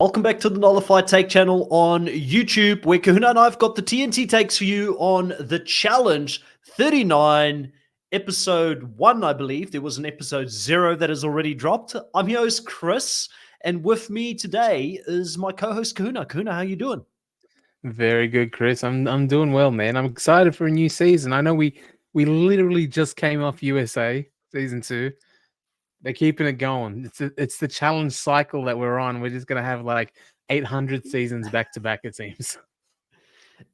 Welcome back to the Nullified Take channel on YouTube, where Kahuna and I've got the TNT takes for you on the Challenge 39, episode 1, I believe. There was an episode 0 that has already dropped. I'm your host, Chris, and with me today is my co-host, Kahuna. Kahuna, how you doing? Very good, Chris. I'm doing well, man. I'm excited for a new season. I know we literally just came off USA season 2. They're keeping it going. It's the challenge cycle that we're on. We're just gonna have like 800 seasons back to back, it seems.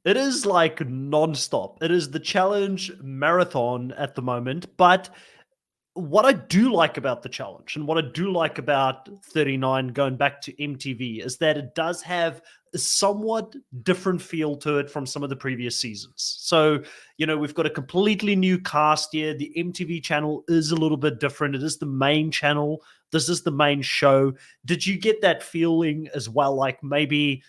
It is like non-stop. It is the Challenge marathon at the moment, but what I do like about the challenge and what I do like about 39 going back to MTV is that it does have a somewhat different feel to it from some of the previous seasons. So, we've got a completely new cast here. The MTV channel is a little bit different. It is the main channel. This is the main show. Did you get that feeling as well? Like maybe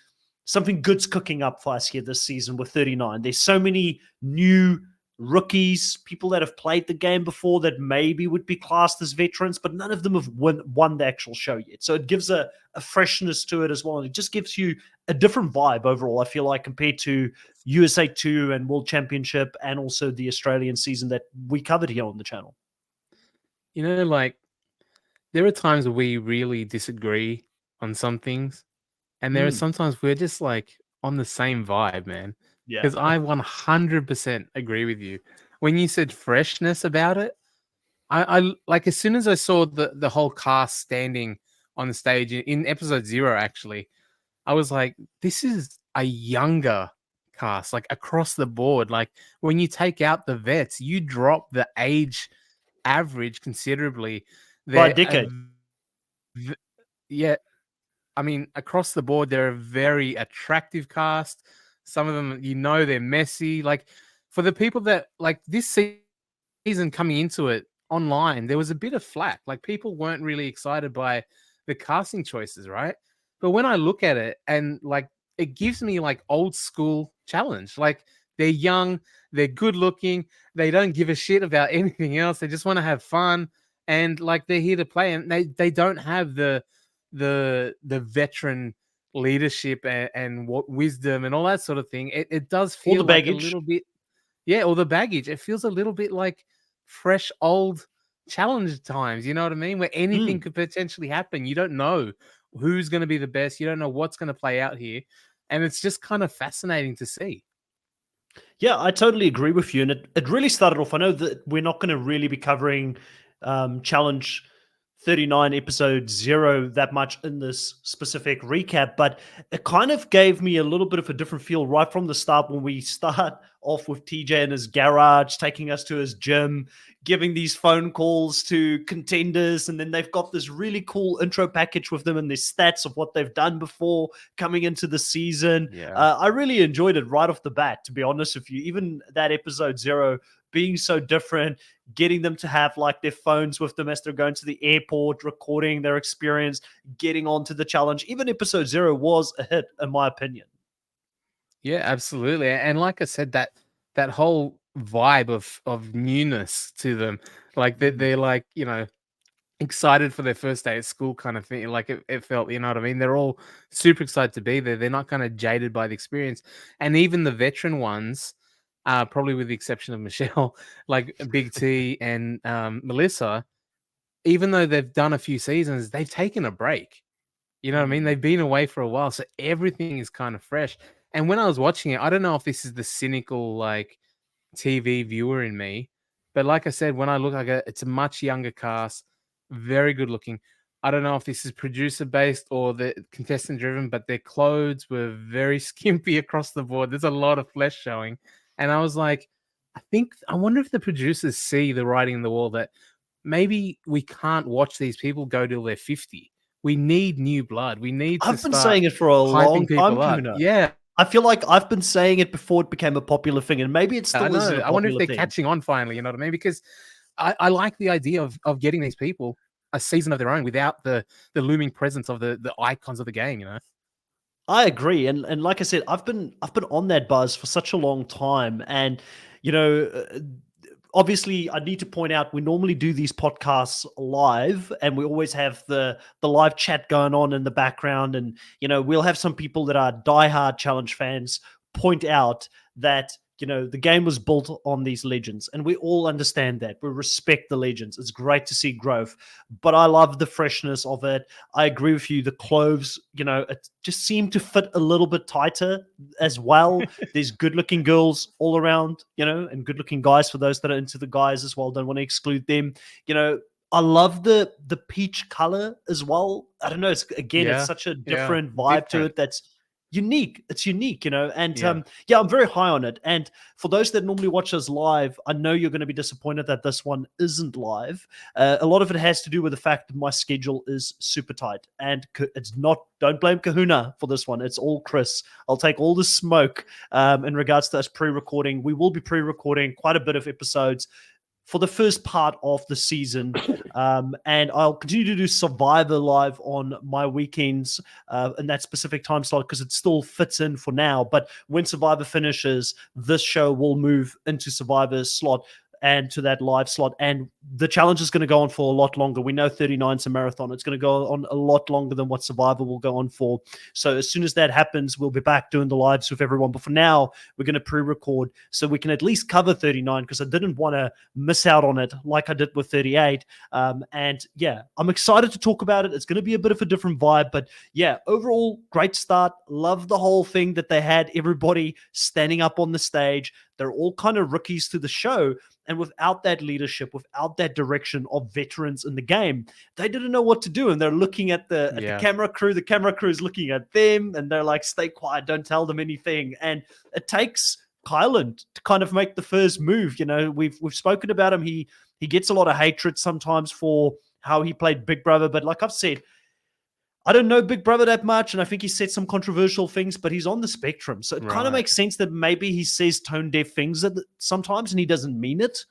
something good's cooking up for us here this season with 39. There's so many new rookies, people that have played the game before that maybe would be classed as veterans, but none of them have won the actual show yet. So it gives a freshness to it as well. And it just gives you a different vibe overall, I feel like, compared to USA 2 and World Championship and also the Australian season that we covered here on the channel. Like there are times where we really disagree on some things, and there are sometimes we're just like on the same vibe, man. Yeah. Because I 100% agree with you. When you said freshness about it, I like as soon as I saw the whole cast standing on the stage in episode 0, actually, I was like, this is a younger cast, like across the board. Like when you take out the vets, you drop the age average considerably. By a They're decade. yeah, I mean, across the board, they're a very attractive cast. Some of them, they're messy. Like for the people that like this season coming into it online, there was a bit of flack. Like people weren't really excited by the casting choices, right? But when I look at it and like it gives me like old school challenge. Like they're young, they're good looking, they don't give a shit about anything else. They just want to have fun and like they're here to play, and they don't have the veteran leadership and what wisdom and all that sort of thing. It does All the feel like a baggage. little bit, yeah, or the baggage. It feels a little bit like fresh old challenge times. You know what I mean? Where anything could potentially happen. You don't know who's going to be the best. You don't know what's going to play out here, and it's just kind of fascinating to see. Yeah, I totally agree with you. And it really started off. I know that we're not going to really be covering Challenge 39 episode 0 that much in this specific recap, but it kind of gave me a little bit of a different feel right from the start when we start off with TJ in his garage, taking us to his gym, giving these phone calls to contenders, and then they've got this really cool intro package with them and their stats of what they've done before coming into the season. Yeah. I really enjoyed it right off the bat, to be honest with you. Even that episode 0 being so different, getting them to have like their phones with them as they're going to the airport, recording their experience, getting onto the challenge. Even episode 0 was a hit, in my opinion. Yeah, absolutely. And like I said, that whole vibe of newness to them, like they're like, excited for their first day at school kind of thing. Like it felt, you know what I mean? They're all super excited to be there. They're not kind of jaded by the experience. And even the veteran ones, probably with the exception of Michelle, like Big T and Melissa, even though they've done a few seasons, they've taken a break. You know what I mean? They've been away for a while, so everything is kind of fresh. And when I was watching it, I don't know if this is the cynical like TV viewer in me, but like I said, when I look it's a much younger cast, very good looking. I don't know if this is producer based or the contestant driven, but their clothes were very skimpy across the board. There's a lot of flesh showing, and I was like, I wonder if the producers see the writing in the wall that maybe we can't watch these people go till they're 50. We need new blood. We need to I've been start saying it for a long hyping time, people up. Kahuna. Yeah, I feel like I've been saying it before it became a popular thing, and maybe it I still isn't know. a I wonder if popular they're thing. catching on finally. You know what I mean? Because I like the idea of getting these people a season of their own without the looming presence of the icons of the game. I agree, and like I said, I've been on that buzz for such a long time, and you know, obviously I need to point out we normally do these podcasts live, and we always have the live chat going on in the background, and we'll have some people that are diehard challenge fans point out that the game was built on these legends, and we all understand that. We respect the legends. It's great to see growth, but I love the freshness of it. I agree with you. The clothes, it just seemed to fit a little bit tighter as well. There's good-looking girls all around, and good-looking guys for those that are into the guys as well. Don't want to exclude them. I love the peach color as well. I don't know. It's Yeah, such a yeah, different vibe to different. it. That's unique. It's unique, and Yeah, I'm very high on it. And for those that normally watch us live, I know you're going to be disappointed that this one isn't live. A lot of it has to do with the fact that my schedule is super tight, and it's not. Don't blame Kahuna for this one. It's all Chris. I'll take all the smoke in regards to us pre-recording. We will be pre-recording quite a bit of episodes for the first part of the season. And I'll continue to do Survivor live on my weekends in that specific time slot because it still fits in for now. But when Survivor finishes, this show will move into Survivor's slot and to that live slot. And the challenge is going to go on for a lot longer. We know 39 is a marathon. It's going to go on a lot longer than what Survivor will go on for. So as soon as that happens, we'll be back doing the lives with everyone. But for now, we're going to pre-record so we can at least cover 39 because I didn't want to miss out on it like I did with 38. And yeah, I'm excited to talk about it. It's going to be a bit of a different vibe. But yeah, overall, great start. Love the whole thing that they had everybody standing up on the stage. They're all kind of rookies to the show. And without that leadership, without that direction of veterans in the game, they didn't know what to do. And they're looking at the camera crew. The camera crew is looking at them, and they're like, "Stay quiet, don't tell them anything." And it takes Kylan to kind of make the first move. We've spoken about him. He gets a lot of hatred sometimes for how he played Big Brother, but like I've said, I don't know Big Brother that much, and I think he said some controversial things, but he's on the spectrum. So it kind of makes sense that maybe he says tone-deaf things sometimes and he doesn't mean it,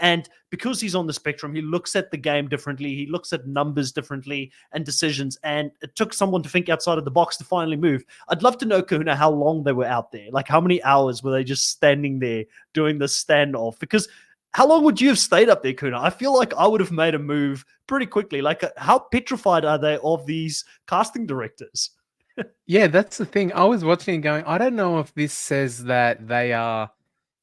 And because he's on the spectrum, he looks at the game differently. He looks at numbers differently and decisions, and it took someone to think outside of the box to finally move. I'd love to know, Kahuna, how long they were out there. Like, how many hours were they just standing there doing the standoff? Because how long would you have stayed up there, Kuna? I feel like I would have made a move pretty quickly. Like, how petrified are they of these casting directors? yeah, that's the thing. I was watching and going, I don't know if this says that they are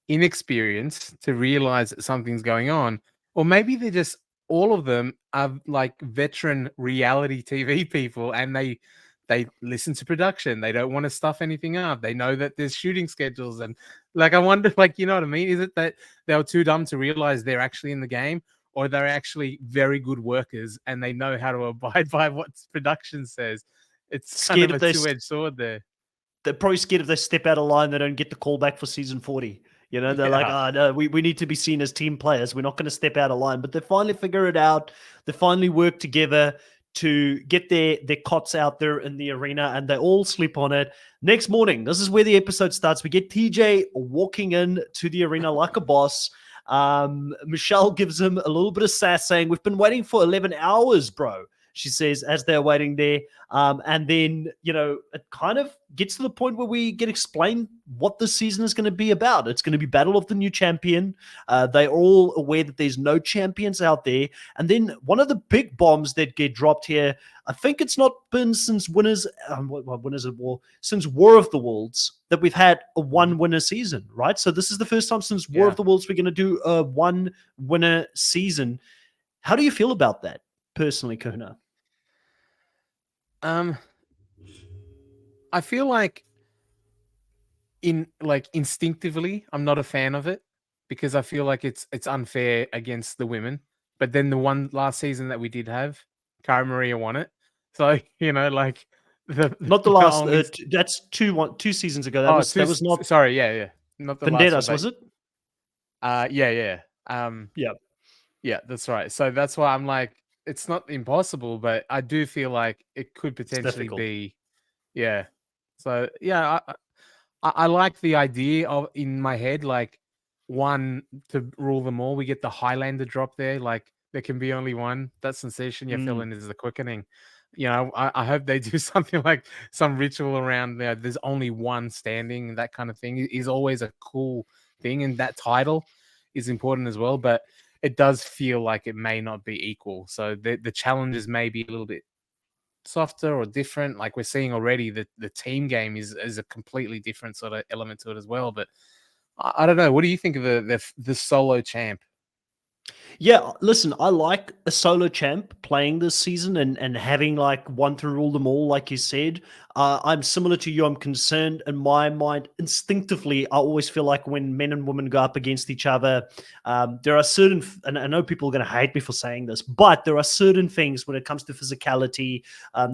inexperienced to realize that something's going on, or maybe they're just all of them are like veteran reality TV people, and they listen to production. They don't want to stuff anything up. They know that there's shooting schedules, and like I wonder, like, you know what I mean? Is it that they were too dumb to realize they're actually in the game, or they're actually very good workers and they know how to abide by what production says? It's kind Scared of if a two-edged sword there. they're probably scared if they step out of line, they don't get the call back for season 40. They're like, Yeah. oh, no, we need to be seen as team players. We're not going to step out of line. But they finally figure it out. They finally work together to get their cots out there in the arena, and they all sleep on it. Next morning, this is where the episode starts. We get TJ walking in to the arena like a boss. Michelle gives him a little bit of sass, saying, "We've been waiting for 11 hours, bro." She says, as they're waiting there. And then, it kind of gets to the point where we get explained what this season is going to be about. It's going to be Battle of the New Champion. They're all aware that there's no champions out there. And then one of the big bombs that get dropped here, I think it's not been since Winners of War, since War of the Worlds that we've had a one-winner season, right? So this is the first time since War of the Worlds we're going to do a one-winner season. How do you feel about that, personally, Kahuna? I feel like instinctively, I'm not a fan of it because I feel like it's unfair against the women. But then the one last season that we did have, Cara Maria won it. So, like not the last. That's two seasons ago. That was not. Sorry, yeah. Not the Vendettas, last. Was it? Yeah. Yeah, that's right. So that's why I'm like, it's not impossible, but I do feel like it could potentially be, yeah. So yeah, I like the idea of in my head, like one to rule them all. We get the Highlander drop there, like there can be only one. That sensation you're feeling is the quickening. I hope they do something like some ritual around there. There's only one standing, that kind of thing is always a cool thing. And that title, is important as well, but it does feel like it may not be equal. So the challenges may be a little bit softer or different. Like we're seeing already that the team game is a completely different sort of element to it as well. But I don't know. What do you think of the solo champ? Yeah, listen, I like a solo champ playing this season and having like one to rule them all, like you said. I'm similar to you. I'm concerned in my mind instinctively. I always feel like when men and women go up against each other, there are certain, and I know people are going to hate me for saying this, but there are certain things when it comes to physicality,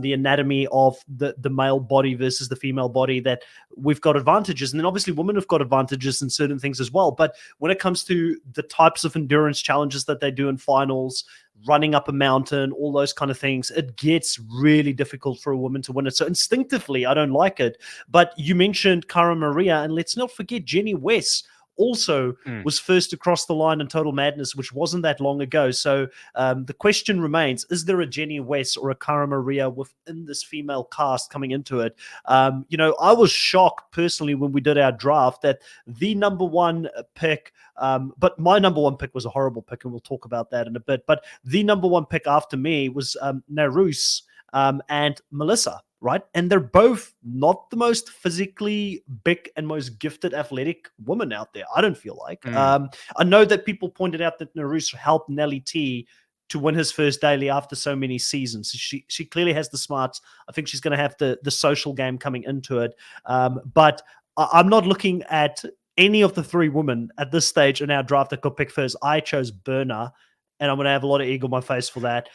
the anatomy of the male body versus the female body that we've got advantages. And then obviously women have got advantages in certain things as well. But when it comes to the types of endurance challenges that they do in finals, running up a mountain, all those kind of things, it gets really difficult for a woman to win it. So instinctively, I don't like it. But you mentioned Cara Maria, and let's not forget Jenny West also was first across the line in Total Madness, which wasn't that long ago. So the question remains, is there a Jenny West or a Cara Maria within this female cast coming into it? I was shocked personally when we did our draft that the number one pick, but my number one pick was a horrible pick, and we'll talk about that in a bit. But the number one pick after me was Naruse and Melissa, right? And they're both not the most physically big and most gifted athletic women out there, I don't feel like. I know that people pointed out that Naruse helped Nelly T to win his first daily after so many seasons. She clearly has the smarts. I think she's going to have the social game coming into it. But I'm not looking at any of the three women at this stage in our draft that got picked first. I chose Berna, and I'm going to have a lot of egg on my face for that.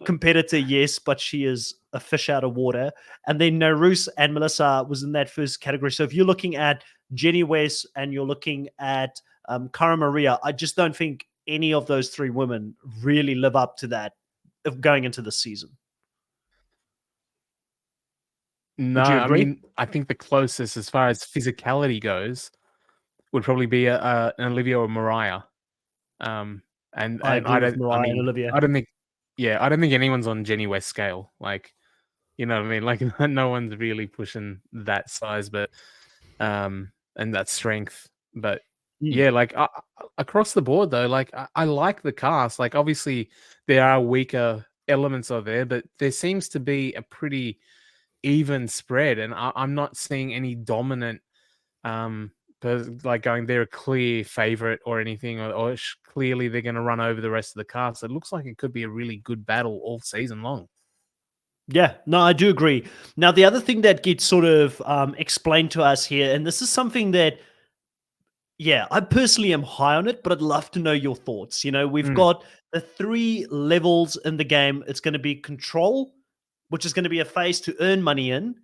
Competitor, yes, but she is a fish out of water. And then Naruse and Melissa was in that first category. So if you're looking at Jenny West and you're looking at Cara Maria, I just don't think any of those three women really live up to that of going into the season. No, I mean, I think the closest as far as physicality goes would probably be an Olivia or Mariah. And I agree with Mariah and Olivia. I don't think anyone's on Jenny West scale. Like, you know what I mean? Like no one's really pushing that size, but and that strength. But yeah, like across the board though, like I like the cast. Like obviously there are weaker elements of there, but there seems to be a pretty even spread, and I'm not seeing any dominant like going they're a clear favorite or anything, or clearly they're going to run over the rest of the cast. It looks like it could be a really good battle all season long. Yeah, no, I do agree. Now, the other thing that gets sort of explained to us here, and this is something that, yeah, I personally am high on it, but I'd love to know your thoughts. We've got the three levels in the game. It's going to be control, which is going to be a phase to earn money in,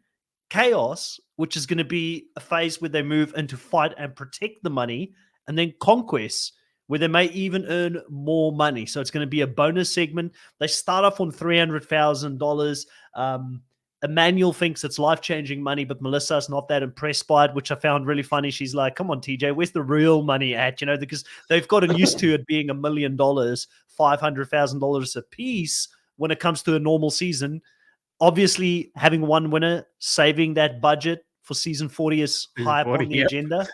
chaos, which is going to be a phase where they move into fight and protect the money, and then conquest, where they may even earn more money. So it's going to be a bonus segment. They start off on $300,000. Emmanuel thinks it's life-changing money, but Melissa's not that impressed by it, which I found really funny. She's like, come on, TJ, where's the real money at? Because they've gotten used to it being $1 million, $500,000 a piece when it comes to a normal season. Obviously, having one winner, saving that budget for season 40 is high up on the agenda.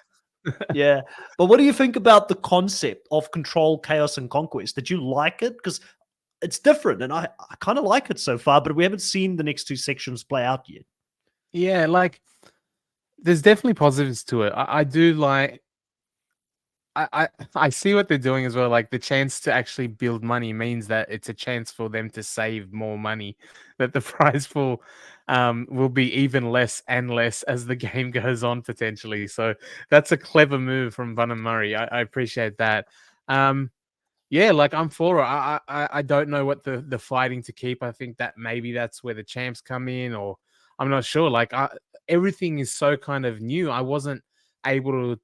Yeah. But what do you think about the concept of control, chaos, and conquest? Did you like it? Because it's different, and I kind of like it so far, but we haven't seen the next two sections play out yet. Yeah, like there's definitely positives to it. I do like I see what they're doing as well. Like the chance to actually build money means that it's a chance for them to save more money. That the prize pool will be even less and less as the game goes on potentially. So that's a clever move from Bun and Murray. I appreciate that. Yeah, like I'm for it. I don't know what the fighting to keep. I think that maybe that's where the champs come in, or I'm not sure. Like everything is so kind of new. I wasn't able to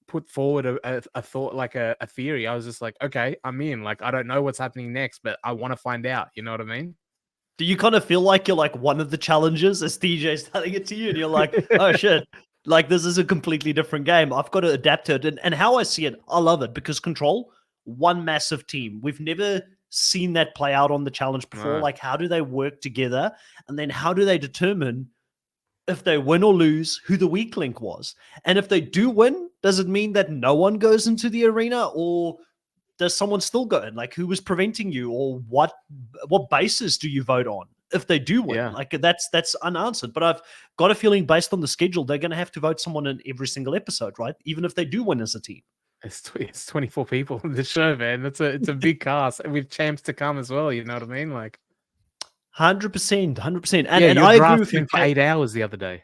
put forward a thought, like a theory. I was just like, okay, I'm in. Like I don't know what's happening next, but I want to find out. You know what I mean? Do you kind of feel like you're like one of the challengers as DJ's telling it to you, and you're like, oh shit, like this is a completely different game. I've got to adapt to it. And how I see it, I love it because Control, one massive team. We've never seen that play out on the challenge before. No. Like, how do they work together? And then how do they determine if they win or lose who the weak link was? And if they do win, Does it mean that no one goes into the arena, or does someone still go in? Like, who was preventing you, or what basis do you vote on if they do win? Yeah. Like, that's unanswered. But I've got a feeling, based on the schedule, they're going to have to vote someone in every single episode, right? Even if they do win as a team. It's 24 people in the show, man. It's a big cast with champs to come as well. You know what I mean? Like, 100%, 100%. yeah, And your I agree draft with you. went for 8 hours the other day.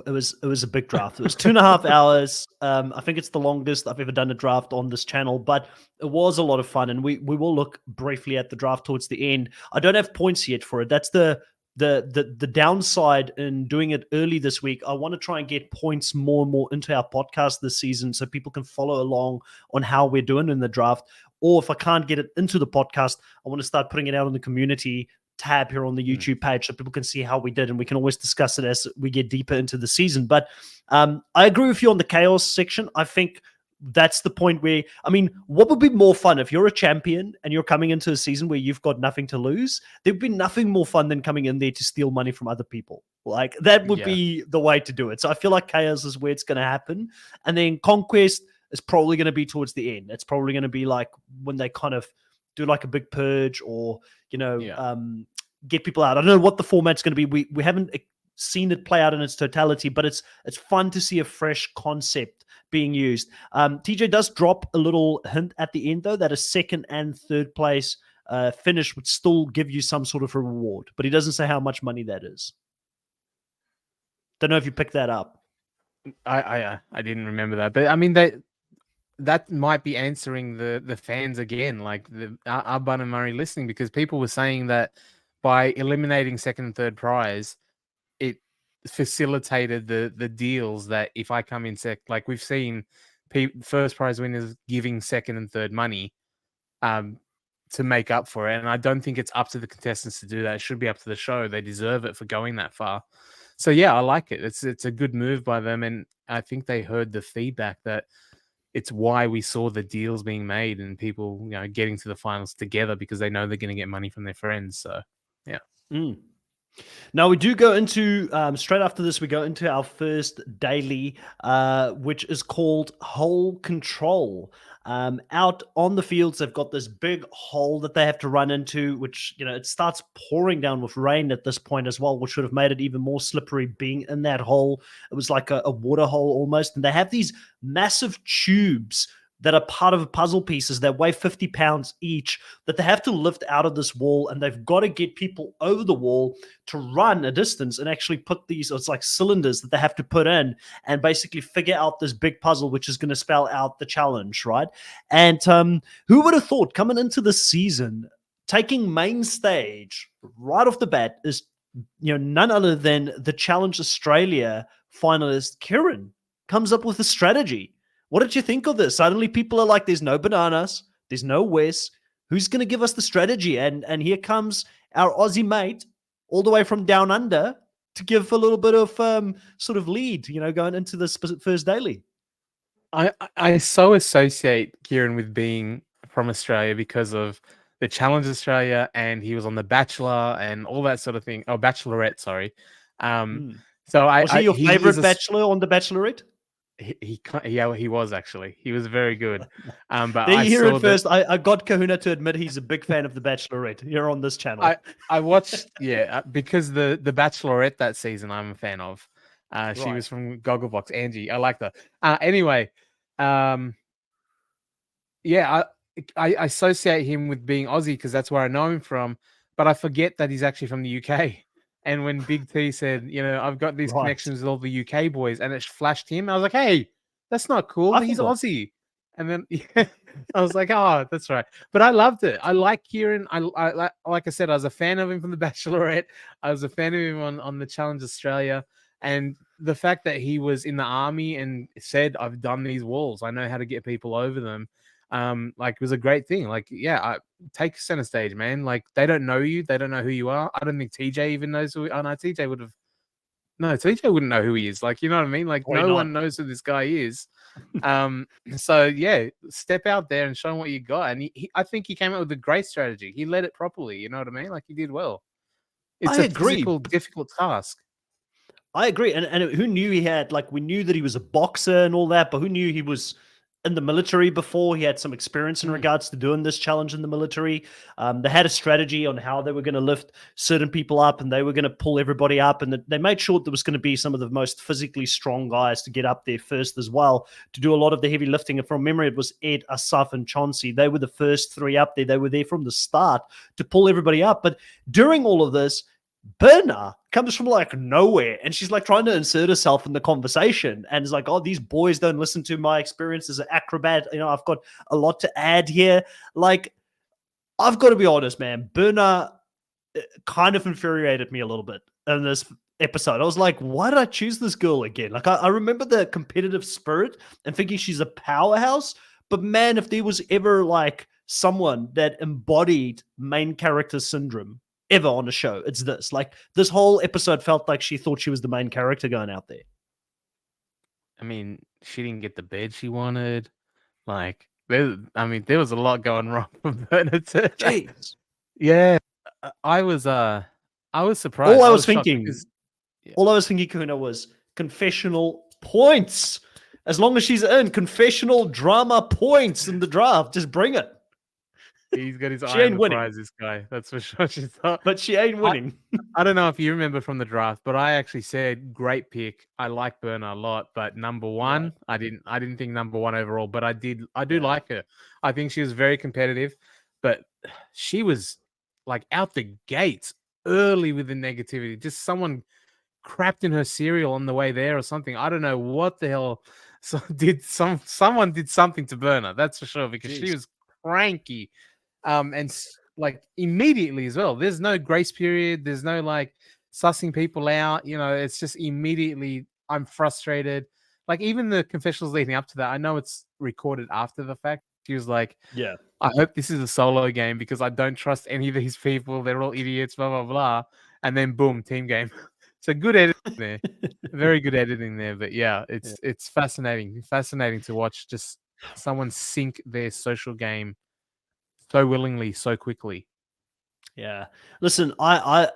It was a big draft. It was 2.5 hours. I think it's the longest I've ever done a draft on this channel, but it was a lot of fun. And we will look briefly at the draft towards the end. I don't have points yet for it. That's the downside in doing it early this week. I want to try and get points more and more into our podcast this season, so people can follow along on how we're doing in the draft. Or if I can't get it into the podcast, I want to start putting it out in the community tab here on the YouTube page, so people can see how we did, and we can always discuss it as we get deeper into the season. But I agree with you on the chaos section. I think that's the point where, I mean, what would be more fun if you're a champion and you're coming into a season where you've got nothing to lose? There'd be nothing more fun than coming in there to steal money from other people. Like, that would be the way to do it. So I feel like chaos is where it's going to happen. And then conquest is probably going to be towards the end. It's probably going to be like when they kind of do like a big purge, or get people out. I don't know what the format's going to be. We haven't seen it play out in its totality, but it's fun to see a fresh concept being used. TJ does drop a little hint at the end, though, that a second and third place finish would still give you some sort of a reward, but he doesn't say how much money that is. Don't know if you picked that up. I didn't remember that, but I mean, that might be answering the fans again, like our Bun and Murray listening, because people were saying that by eliminating second and third prize, it facilitated the deals that if I come in like we've seen first prize winners giving second and third money to make up for it. And I don't think it's up to the contestants to do that. It should be up to the show. They deserve it for going that far. So yeah, I like it. It's a good move by them. And I think they heard the feedback that it's why we saw the deals being made and people, getting to the finals together, because they know they're going to get money from their friends. So, yeah. Now we do go into, straight after this, we go into our first daily, which is called Hole Control. Out on the fields, they've got this big hole that they have to run into, which, it starts pouring down with rain at this point as well, which would have made it even more slippery being in that hole. It was like a water hole almost. And they have these massive tubes that are part of puzzle pieces that weigh 50 pounds each that they have to lift out of this wall, and they've got to get people over the wall to run a distance and actually put these, it's like cylinders that they have to put in and basically figure out this big puzzle, which is going to spell out the challenge, right? And who would have thought coming into the season, taking main stage right off the bat is, none other than the Challenge Australia finalist, Kieran, comes up with a strategy. What did you think of this? Suddenly people are like, there's no bananas, there's no Wes. Who's going to give us the strategy? And here comes our Aussie mate all the way from down under to give a little bit of sort of lead, going into this first daily. I so associate Kieran with being from Australia because of the Challenge Australia, and he was on The Bachelor and all that sort of thing. Oh, Bachelorette, sorry. So was he your favorite bachelor on The Bachelorette? He was actually. He was very good. But there you hear it first. I got Kahuna to admit he's a big fan of The Bachelorette. You're on this channel. I watched, because the Bachelorette that season I'm a fan of. She was from Gogglebox, Angie. I liked her. Anyway, I associate him with being Aussie because that's where I know him from. But I forget that he's actually from the UK. And when Big T said, I've got these connections with all the UK boys, and it flashed him, I was like, hey, that's not cool. He's Aussie. And then I was like, oh, that's right. But I loved it. I like Kieran. I like I said, I was a fan of him from The Bachelorette. I was a fan of him on the Challenge Australia. And the fact that he was in the army and said, I've done these walls, I know how to get people over them. It was a great thing. Take center stage, man. Like, they don't know you, they don't know who you are. I don't think TJ even knows who. Oh no, TJ wouldn't know who he is. Like, you know what I mean? Like, no one knows who this guy is. So yeah, step out there and show him what you got. And I think he came up with a great strategy. He led it properly. You know what I mean? Like, he did well. It's a physical, difficult task. I agree. And who knew he had, like, we knew that he was a boxer and all that, but who knew he was in the military before? He had some experience in Mm. regards to doing this challenge in the military. They had a strategy on how they were going to lift certain people up and they were going to pull everybody up. And they made sure there was going to be some of the most physically strong guys to get up there first as well, to do a lot of the heavy lifting. And from memory, it was Ed, Asaf, and Chauncey. They were the first three up there. They were there from the start to pull everybody up. But during all of this, Berna comes from like nowhere and she's like trying to insert herself in the conversation and is like, oh, these boys don't listen to my experience as an acrobat. You know, I've got a lot to add here. Like, I've got to be honest, man. Berna kind of infuriated me a little bit in this episode. I was like, why did I choose this girl again? Like, I remember the competitive spirit and thinking she's a powerhouse. But man, if there was ever like someone that embodied main character syndrome ever on a show, it's this. Like, this whole episode felt like she thought she was the main character going out there. I mean, she didn't get the bed she wanted. Like, there was a lot going wrong for Berna too. Jeez. Yeah, I was surprised. All I I was was shocked thinking, because Kahuna, was confessional points. As long as she's in confessional drama points in the draft, just bring it. he's got his She eye on ain't the winning. prize, this guy. That's for sure. She thought. But she ain't winning. I don't know if you remember from the draft, but I actually said great pick. I like Berna a lot, but number one, I didn't think number one overall, but I do like her. I think she was very competitive, but she was like out the gates early with the negativity. Just someone crapped in her cereal on the way there or something. I don't know what the hell. So someone did something to Berna, that's for sure, because she was cranky. Like immediately as well. There's no grace period. There's no like sussing people out. You know, it's just immediately I'm frustrated. Like even the confessionals leading up to that, I know it's recorded after the fact. She was like, Yeah. I hope this is a solo game because I don't trust any of these people. They're all idiots, blah, blah, blah. And then boom, team game. So good editing there. Very good editing there. But yeah, it's fascinating. Fascinating to watch just someone sink their social game so willingly, so quickly. Yeah. Listen, I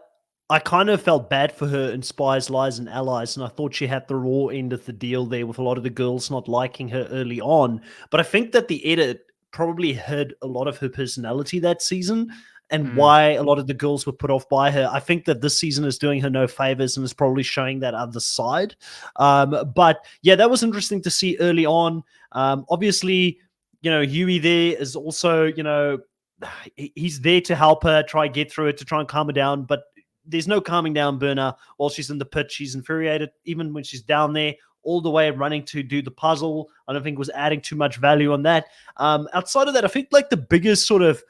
kind of felt bad for her in Spies, Lies, and Allies, and I thought she had the raw end of the deal there with a lot of the girls not liking her early on. But I think that the edit probably hid a lot of her personality that season and why a lot of the girls were put off by her. I think that this season is doing her no favors and is probably showing that other side. But yeah, that was interesting to see early on. Obviously, you know, Huey there is also, you know, he's there to help her try get through it, to try and calm her down, but there's no calming down Berna while she's in the pit. She's infuriated even when she's down there, all the way running to do the puzzle. I don't think was adding too much value on that. Outside of that, I think like the biggest sort of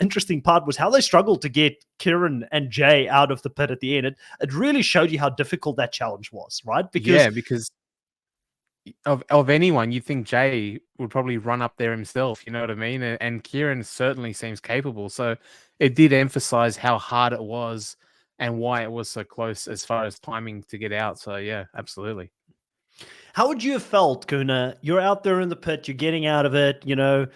interesting part was how they struggled to get Kieran and Jay out of the pit at the end. It really showed you how difficult that challenge was, right? Because of anyone, you think Jay would probably run up there himself, you know what I mean? And Kieran certainly seems capable. So it did emphasize how hard it was and why it was so close as far as timing to get out. So yeah, absolutely. How would you have felt, Kuna? You're out there in the pit, you're getting out of it, you know,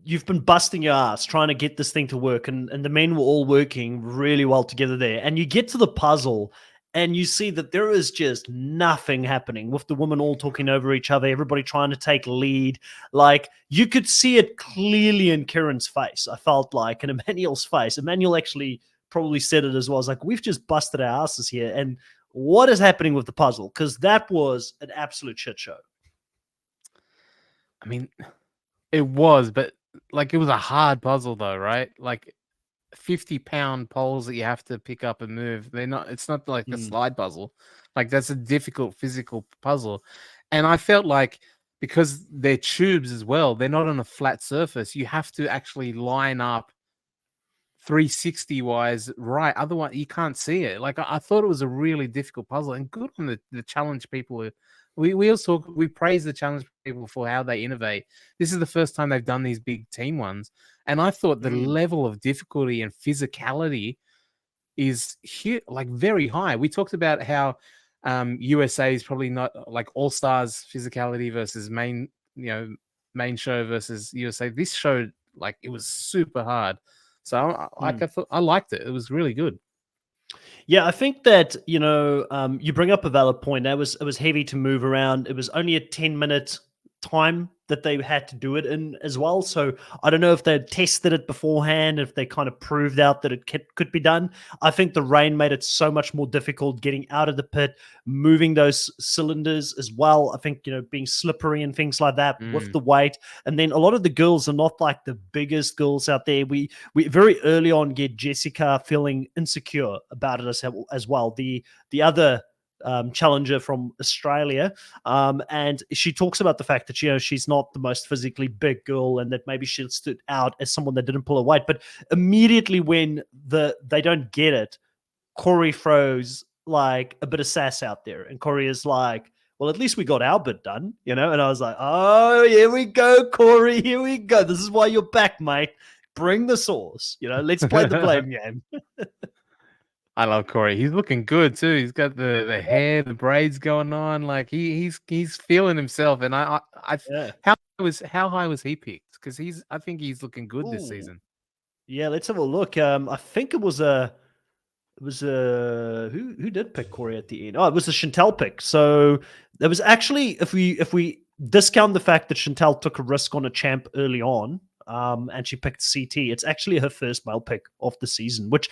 you've been busting your ass trying to get this thing to work, and the men were all working really well together there. And you get to the puzzle and you see that there is just nothing happening with the women all talking over each other, everybody trying to take lead. Like, you could see it clearly in Kieran's face, I felt like, and Emmanuel's face. Emmanuel actually probably said it as well. It's like, we've just busted our asses here. And what is happening with the puzzle? Because that was an absolute shit show. I mean, it was, but like it was a hard puzzle though, right? Like 50-pound poles that you have to pick up and move. It's not like a slide puzzle. Like that's a difficult physical puzzle. And I felt like because they're tubes as well, they're not on a flat surface. You have to actually line up 360 wise right, otherwise you can't see it. Like I thought it was a really difficult puzzle, and good on the challenge people. We praise the challenge people for how they innovate. This is the first time they've done these big team ones, and I thought the level of difficulty and physicality is here, like very high. We talked about how USA is probably not like All Stars physicality versus main show versus USA. This showed like it was super hard. So I thought I liked it. It was really good. Yeah, I think that you bring up a valid point. It was heavy to move around. It was only a 10-minute time that they had to do it in as well. So I don't know if they had tested it beforehand, if they kind of proved out that it could be done. I think the rain made it so much more difficult getting out of the pit, moving those cylinders as well. I think being slippery and things like that with Mm. the weight, and then a lot of the girls are not like the biggest girls out there. We very early on get Jessica feeling insecure about it as well. The other challenger from Australia, and she talks about the fact that she's not the most physically big girl, and that maybe she stood out as someone that didn't pull a weight. But immediately when they don't get it, Corey throws like a bit of sass out there, and Corey is like, well, at least we got our bit done, And I was like, oh, here we go, Corey. Here we go. This is why you're back, mate. Bring the sauce. Let's play the blame game. I love Corey. He's looking good too. He's got the hair, the braids going on. Like he's feeling himself. And Yeah. how high was he picked? Because I think he's looking good this Ooh. season. Yeah, let's have a look. I think it was who did pick Corey at the end? Oh, it was a Chantel pick. So there was actually, if we discount the fact that Chantel took a risk on a champ early on, and she picked CT, it's actually her first male pick of the season, which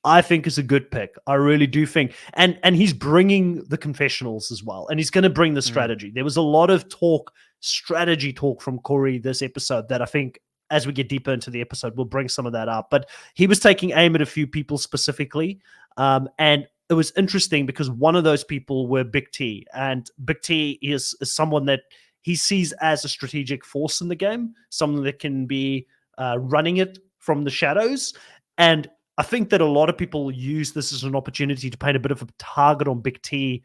I think is a good pick. I really do think, and he's bringing the confessionals as well, and he's going to bring the strategy. There was a lot of strategy talk from Corey this episode that I think, as we get deeper into the episode, we'll bring some of that up. But he was taking aim at a few people specifically, and it was interesting because one of those people were Big T, and Big T is someone that he sees as a strategic force in the game, someone that can be running it from the shadows. And I think that a lot of people use this as an opportunity to paint a bit of a target on Big T,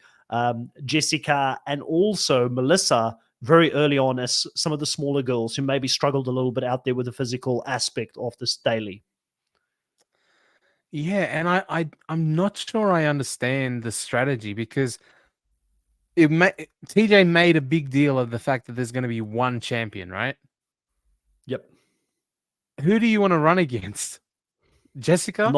Jessica, and also Melissa very early on as some of the smaller girls who maybe struggled a little bit out there with the physical aspect of this daily. Yeah, and I'm not sure I understand the strategy because TJ made a big deal of the fact that there's going to be one champion, right? Yep. Who do you want to run against? Jessica?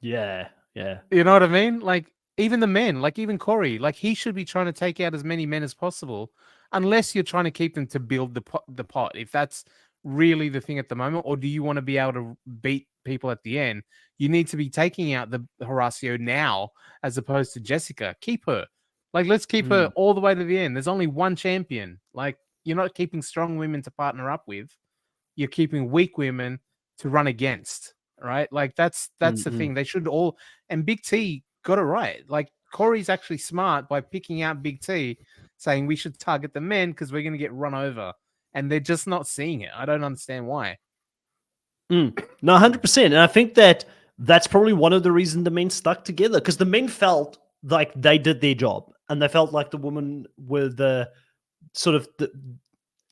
Yeah. You know what I mean? Like, even the men, like even Corey, like he should be trying to take out as many men as possible, unless you're trying to keep them to build the pot. If that's really the thing at the moment, or do you want to be able to beat people at the end? You need to be taking out the Horacio now, as opposed to Jessica. Keep her. Like, let's keep her all the way to the end. There's only one champion. Like, you're not keeping strong women to partner up with. You're keeping weak women to run against, right? Like that's the thing. They should all, and Big T got it right. Like Corey's actually smart by picking out Big T, saying we should target the men because we're going to get run over, and they're just not seeing it. I don't understand why. No, 100%. And I think that that's probably one of the reasons the men stuck together, because the men felt like they did their job, and they felt like the women were the sort of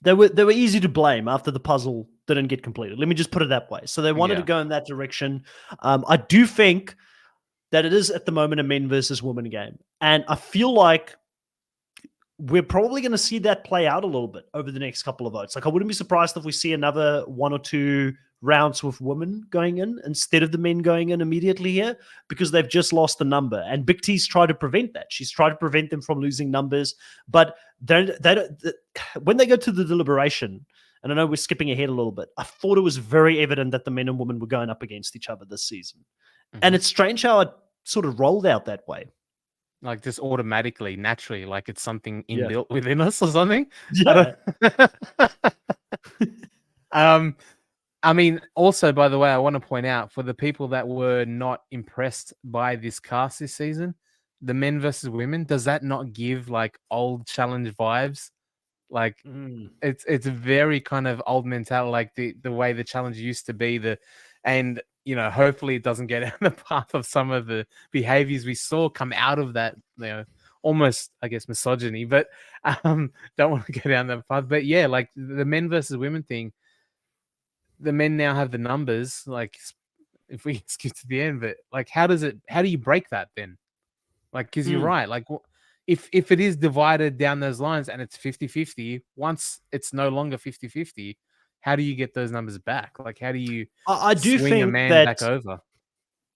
they were easy to blame after the puzzle didn't get completed. Let me just put it that way. So they wanted to go in that direction. I do think that it is at the moment a men versus women game, and I feel like we're probably going to see that play out a little bit over the next couple of votes. Like, I wouldn't be surprised if we see another one or two rounds with women going in instead of the men going in immediately here, because they've just lost the number. And Big T's tried to prevent that. She's tried to prevent them from losing numbers. But when they go to the deliberation, and I know we're skipping ahead a little bit, I thought it was very evident that the men and women were going up against each other this season. And it's strange how it sort of rolled out that way. Like just automatically, naturally, like it's something inbuilt within us or something. Yeah. I mean, also, by the way, I want to point out for the people that were not impressed by this cast this season, the men versus women, does that not give like old challenge vibes? Like it's very kind of old mentality, like the way the challenge used to be. And hopefully it doesn't get on the path of some of the behaviors we saw come out of that, almost, I guess, misogyny, but don't want to go down that path. But yeah, like the men versus women thing, the men now have the numbers, like if we skip to the end, but like how do you break that then? Like, because you're right, like if it is divided down those lines and it's 50-50, once it's no longer 50-50, how do you get those numbers back? Like, how do you I do swing a think man that back over?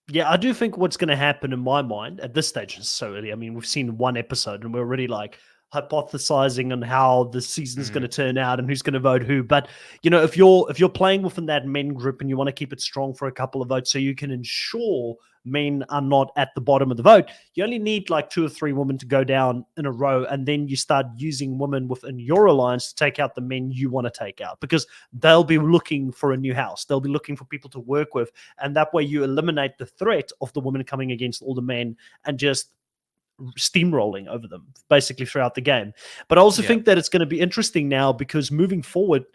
Yeah, I do think what's going to happen in my mind at this stage is so early. I mean, we've seen one episode and we're already like hypothesizing on how the season's going Mm, to turn out and who's going to vote who. But if you're playing within that men group and you want to keep it strong for a couple of votes so you can ensure men are not at the bottom of the vote, you only need like two or three women to go down in a row, and then you start using women within your alliance to take out the men you want to take out because they'll be looking for a new house. They'll be looking for people to work with, and that way you eliminate the threat of the women coming against all the men and just steamrolling over them basically throughout the game. But I also yeah, think that it's going to be interesting now because moving forward,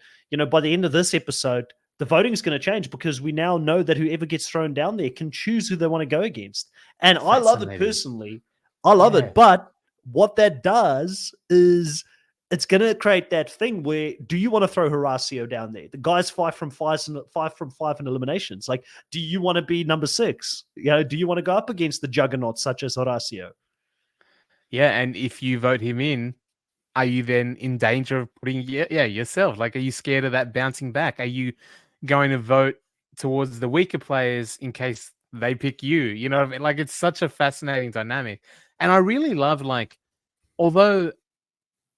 by the end of this episode, the voting is going to change because we now know that whoever gets thrown down there can choose who they want to go against. And I love it fascinating. personally. I love Yeah, it. But what that does is it's going to create that thing where do you want to throw Horacio down there? The guy's 5 from 5 in eliminations. Like, do you want to be number 6? Do you want to go up against the juggernauts such as Horacio? yeah, and if you vote him in, are you then in danger of putting yourself? Like, are you scared of that bouncing back? Are you going to vote towards the weaker players in case they pick you? You know what I mean? Like, it's such a fascinating dynamic. And I really love, like, although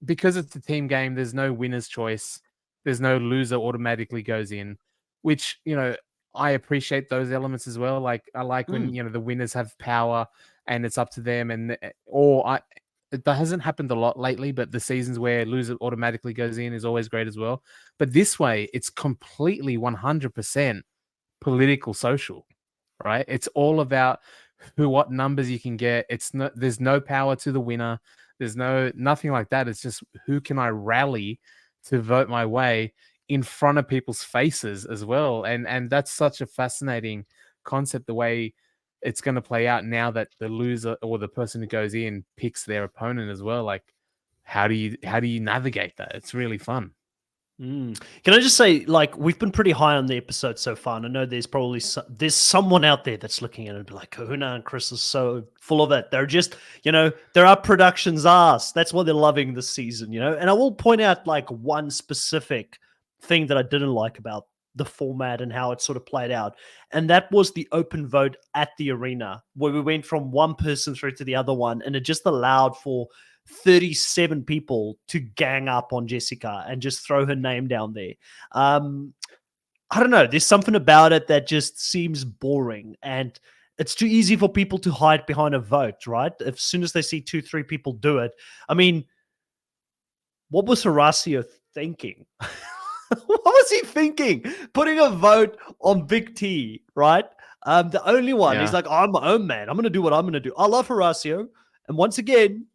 because it's a team game, there's no winner's choice. There's no loser automatically goes in, which, I appreciate those elements as well. Like, I like when, Mm. the winners have power and it's up to them. That hasn't happened a lot lately, but the seasons where loser automatically goes in is always great as well. But this way, it's completely 100% political social, right? It's all about what numbers you can get. There's no power to the winner. There's nothing like that. It's just who can I rally to vote my way in front of people's faces as well. And that's such a fascinating concept, the way it's going to play out now that the loser or the person who goes in picks their opponent as well. Like, how do you navigate that? It's really fun. Mm. Can I just say, like, we've been pretty high on the episode so far, and I know there's probably there's someone out there that's looking at it and be like, Kahuna and Chris is so full of it. They're just, they're our production's ass. That's why they're loving this season, And I will point out like one specific thing that I didn't like about the format and how it sort of played out, and that was the open vote at the arena where we went from one person through to the other one, and it just allowed for 37 people to gang up on Jessica and just throw her name down there. Um, I don't know. There's something about it that just seems boring, and it's too easy for people to hide behind a vote, right? As soon as they see 2, 3 people do it, I mean, what was Horacio thinking? What was he thinking? Putting a vote on Big T, right? The only one. He's Yeah. like, I'm my own man. I'm going to do what I'm going to do. I love Horacio. And once again,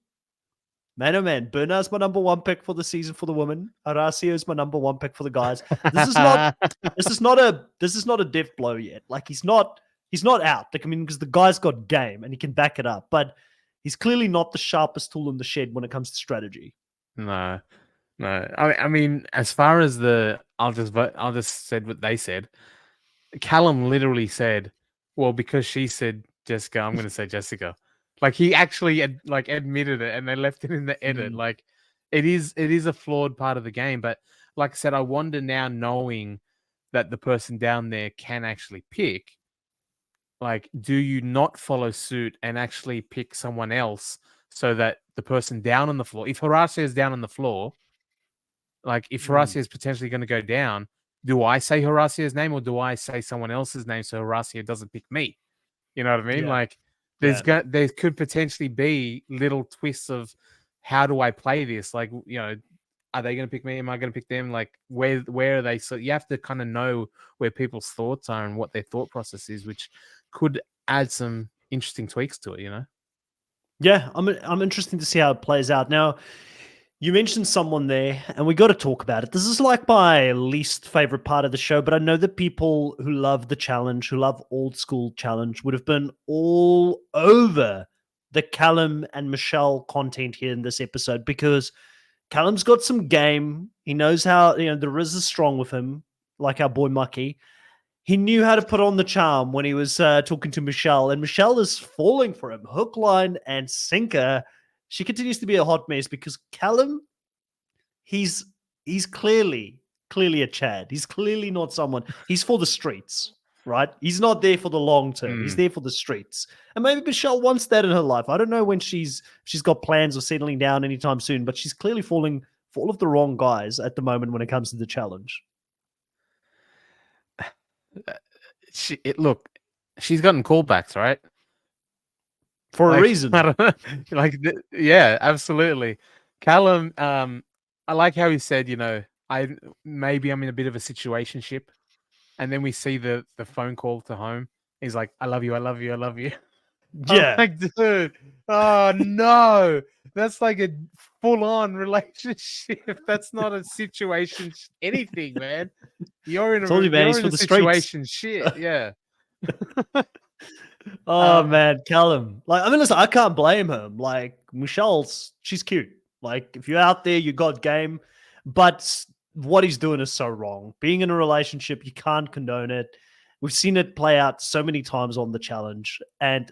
man, oh man, Berna is my number one pick for the season for the women. Horacio is my number one pick for the guys. This is not a death blow yet. Like he's not out. Like, I mean, because the guy's got game and he can back it up, but he's clearly not the sharpest tool in the shed when it comes to strategy. No. No, I mean, as far as I'll just vote. I'll just said what they said. Callum literally said, "Well, because she said Jessica, I'm going to say Jessica." Like, he actually admitted it, and they left it in the edit. Mm, Like, it is a flawed part of the game, but like I said, I wonder now, knowing that the person down there can actually pick. Like, do you not follow suit and actually pick someone else so that the person down on the floor, if Horacio is down on the floor, like, if mm, Horacio is potentially going to go down, do I say Horacio's name or do I say someone else's name so Horacio doesn't pick me? You know what I mean? yeah, Like, yeah. there could potentially be little twists of how do I play this? Like, are they going to pick me? Am I going to pick them? Like, where are they? So you have to kind of know where people's thoughts are and what their thought process is, which could add some interesting tweaks to it. Yeah, I'm interested to see how it plays out. Now, you mentioned someone there, and we got to talk about it. This is like my least favorite part of the show, but I know that people who love the challenge, who love old school challenge, would have been all over the Callum and Michelle content here in this episode because Callum's got some game. He knows how, the Riz is strong with him, like our boy Mucky. He knew how to put on the charm when he was talking to Michelle, and Michelle is falling for him, hook, line, and sinker. She continues to be a hot mess because Callum, he's he's clearly a Chad. He's clearly not someone. He's for the streets. right? He's not there for the long term. He's there for the streets. And maybe Michelle wants that in her life. I don't know when she's got plans of settling down anytime soon, but she's clearly falling for all of the wrong guys at the moment when it comes to the challenge. Look, she's gotten callbacks, right? For a Like, reason. I don't know. Yeah, absolutely. Callum, I like how he said, I'm in a bit of a situationship, and then we see the phone call to home. He's like, I love you, I love you, I love you. I'm Yeah. like, dude, oh no, that's like a full-on relationship. That's not a situation, anything, man. You're in Told you, man, he's you're in for a the streets. situation, shit. Yeah. Oh man, Callum. Like, I mean, listen, I can't blame him. Like, she's cute. Like, if you're out there, you got game. But what he's doing is so wrong. Being in a relationship, you can't condone it. We've seen it play out so many times on the challenge, and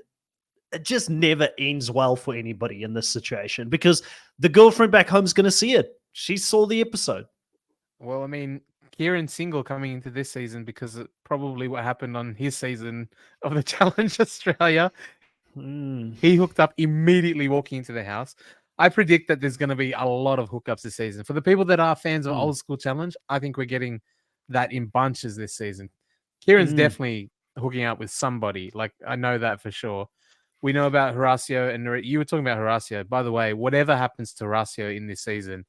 it just never ends well for anybody in this situation because the girlfriend back home is going to see it. She saw the episode. Well, I mean, Kieran's single coming into this season because of probably what happened on his season of the Challenge Australia. He hooked up immediately walking into the house. I predict that there's going to be a lot of hookups this season. For the people that are fans of old school challenge, I think we're getting that in bunches this season. Kieran's definitely hooking up with somebody. Like, I know that for sure. We know about Horacio, and you were talking about Horacio. By the way, whatever happens to Horacio in this season,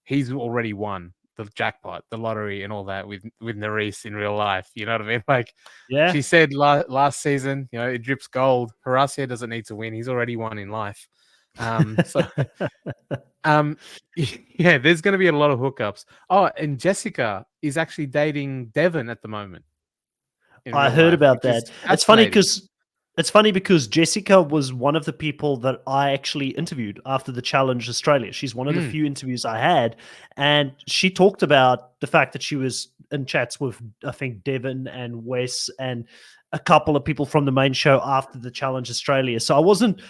he's already won the jackpot, the lottery, and all that with Nerys in real life. You know what I mean? Like, Yeah. she said last season, it drips gold. Horacio doesn't need to win; he's already won in life. So, yeah, there's going to be a lot of hookups. Oh, and Jessica is actually dating Devon at the moment. I heard life, about that. It's funny because Jessica was one of the people that I actually interviewed after the Challenge Australia. She's one of the few interviews I had, and she talked about the fact that she was in chats with, I think, Devon and Wes and a couple of people from the main show after the Challenge Australia. So I wasn't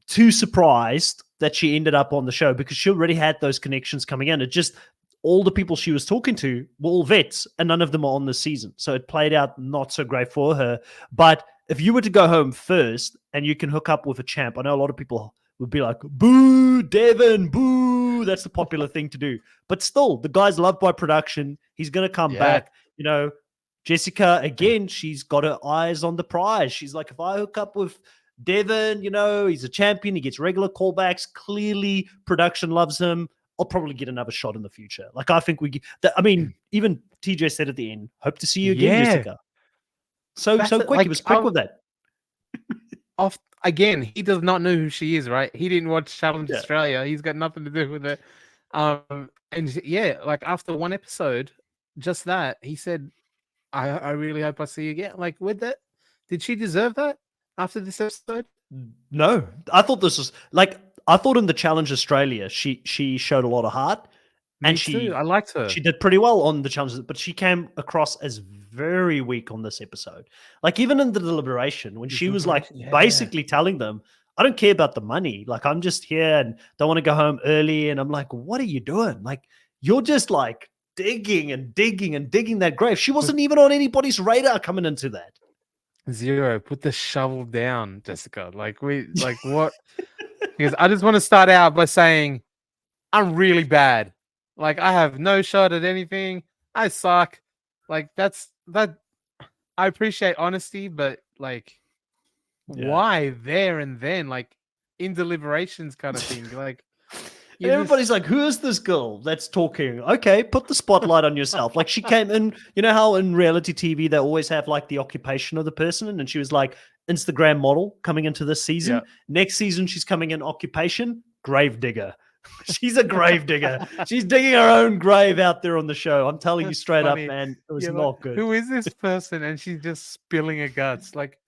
too surprised that she ended up on the show because she already had those connections coming in. It just all the people she was talking to were all vets and none of them are on the season. So it played out not so great for her. But if you were to go home first and you can hook up with a champ, I know a lot of people would be like, boo, Devon, boo. That's the popular thing to do. But still, the guy's loved by production. He's going to come back. Jessica, again, she's got her eyes on the prize. She's like, if I hook up with Devon, he's a champion. He gets regular callbacks. Clearly, production loves him. I'll probably get another shot in the future. Like, I think even TJ said at the end, hope to see you again, Jessica. So quick. He was quick with that. Again, he does not know who she is, right? He didn't watch Challenge Australia. He's got nothing to do with it. And yeah, like after one episode, just that, he said, I really hope I see you again. Like, did she deserve that after this episode? No. I thought this was I thought in the Challenge Australia, she showed a lot of heart. Me too. I liked her. She did pretty well on the challenges, but she came across as very weak on this episode. Like, even in the deliberation, when she was like basically telling them, I don't care about the money. Like, I'm just here and don't want to go home early. And I'm like, what are you doing? Like, you're just like digging and digging and digging that grave. She wasn't even on anybody's radar coming into that. Zero, put the shovel down, Jessica. Like what? Because I just want to start out by saying I'm really bad. Like, I have no shot at anything. I suck. Like, that. I appreciate honesty, but like, why there and then? Like, in deliberations kind of thing. Like, and everybody's like, who is this girl that's talking? Okay, put the spotlight on yourself. Like, she came in, you know how in reality TV they always have like the occupation of the person, and she was like Instagram model coming into this season. Next season, she's coming in occupation, grave digger. She's a grave digger. She's digging her own grave out there on the show. I'm telling you straight up, man, it was not good. Who is this person? And she's just spilling her guts. Like,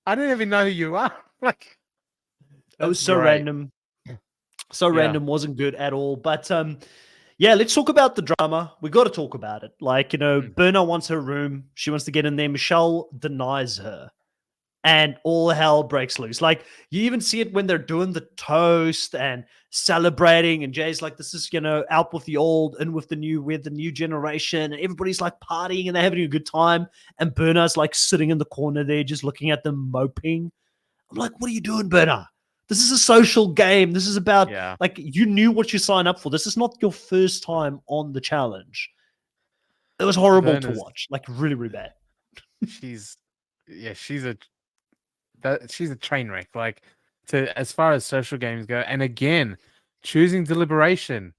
I don't even know who you are. Like, it was so random. So random, wasn't good at all. But yeah, let's talk about the drama. We got to talk about it. Like, Berna wants her room. She wants to get in there. Michelle denies her. and all hell breaks loose. Like you even see it when they're doing the toast and celebrating, and Jay's like, "This is out with the old, in with the new, we're the new generation," and everybody's like partying and they're having a good time, and Berna's like sitting in the corner there, just looking at them moping. I'm like, "What are you doing, Berna? This is a social game. This is about Yeah. like you knew what you signed up for. This is not your first time on the challenge." It was horrible to Berna's watch, like really, really bad. she's yeah, she's a train wreck. Like to as far as social games go, and again, choosing deliberation.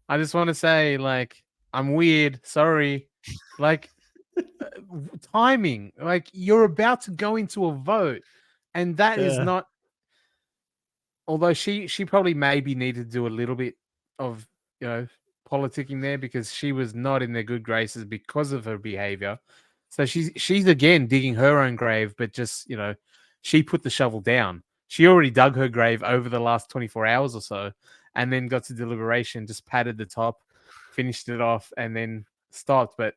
I just want to say, like, I'm weird. Sorry. Like timing. Like you're about to go into a vote, and that is Yeah, not. Although she probably maybe needed to do a little bit of politicking there because she was not in their good graces because of her behavior. So she's again digging her own grave, but just she put the shovel down. She already dug her grave over the last 24 hours or so, and then got to deliberation, just patted the top, finished it off, and then stopped. But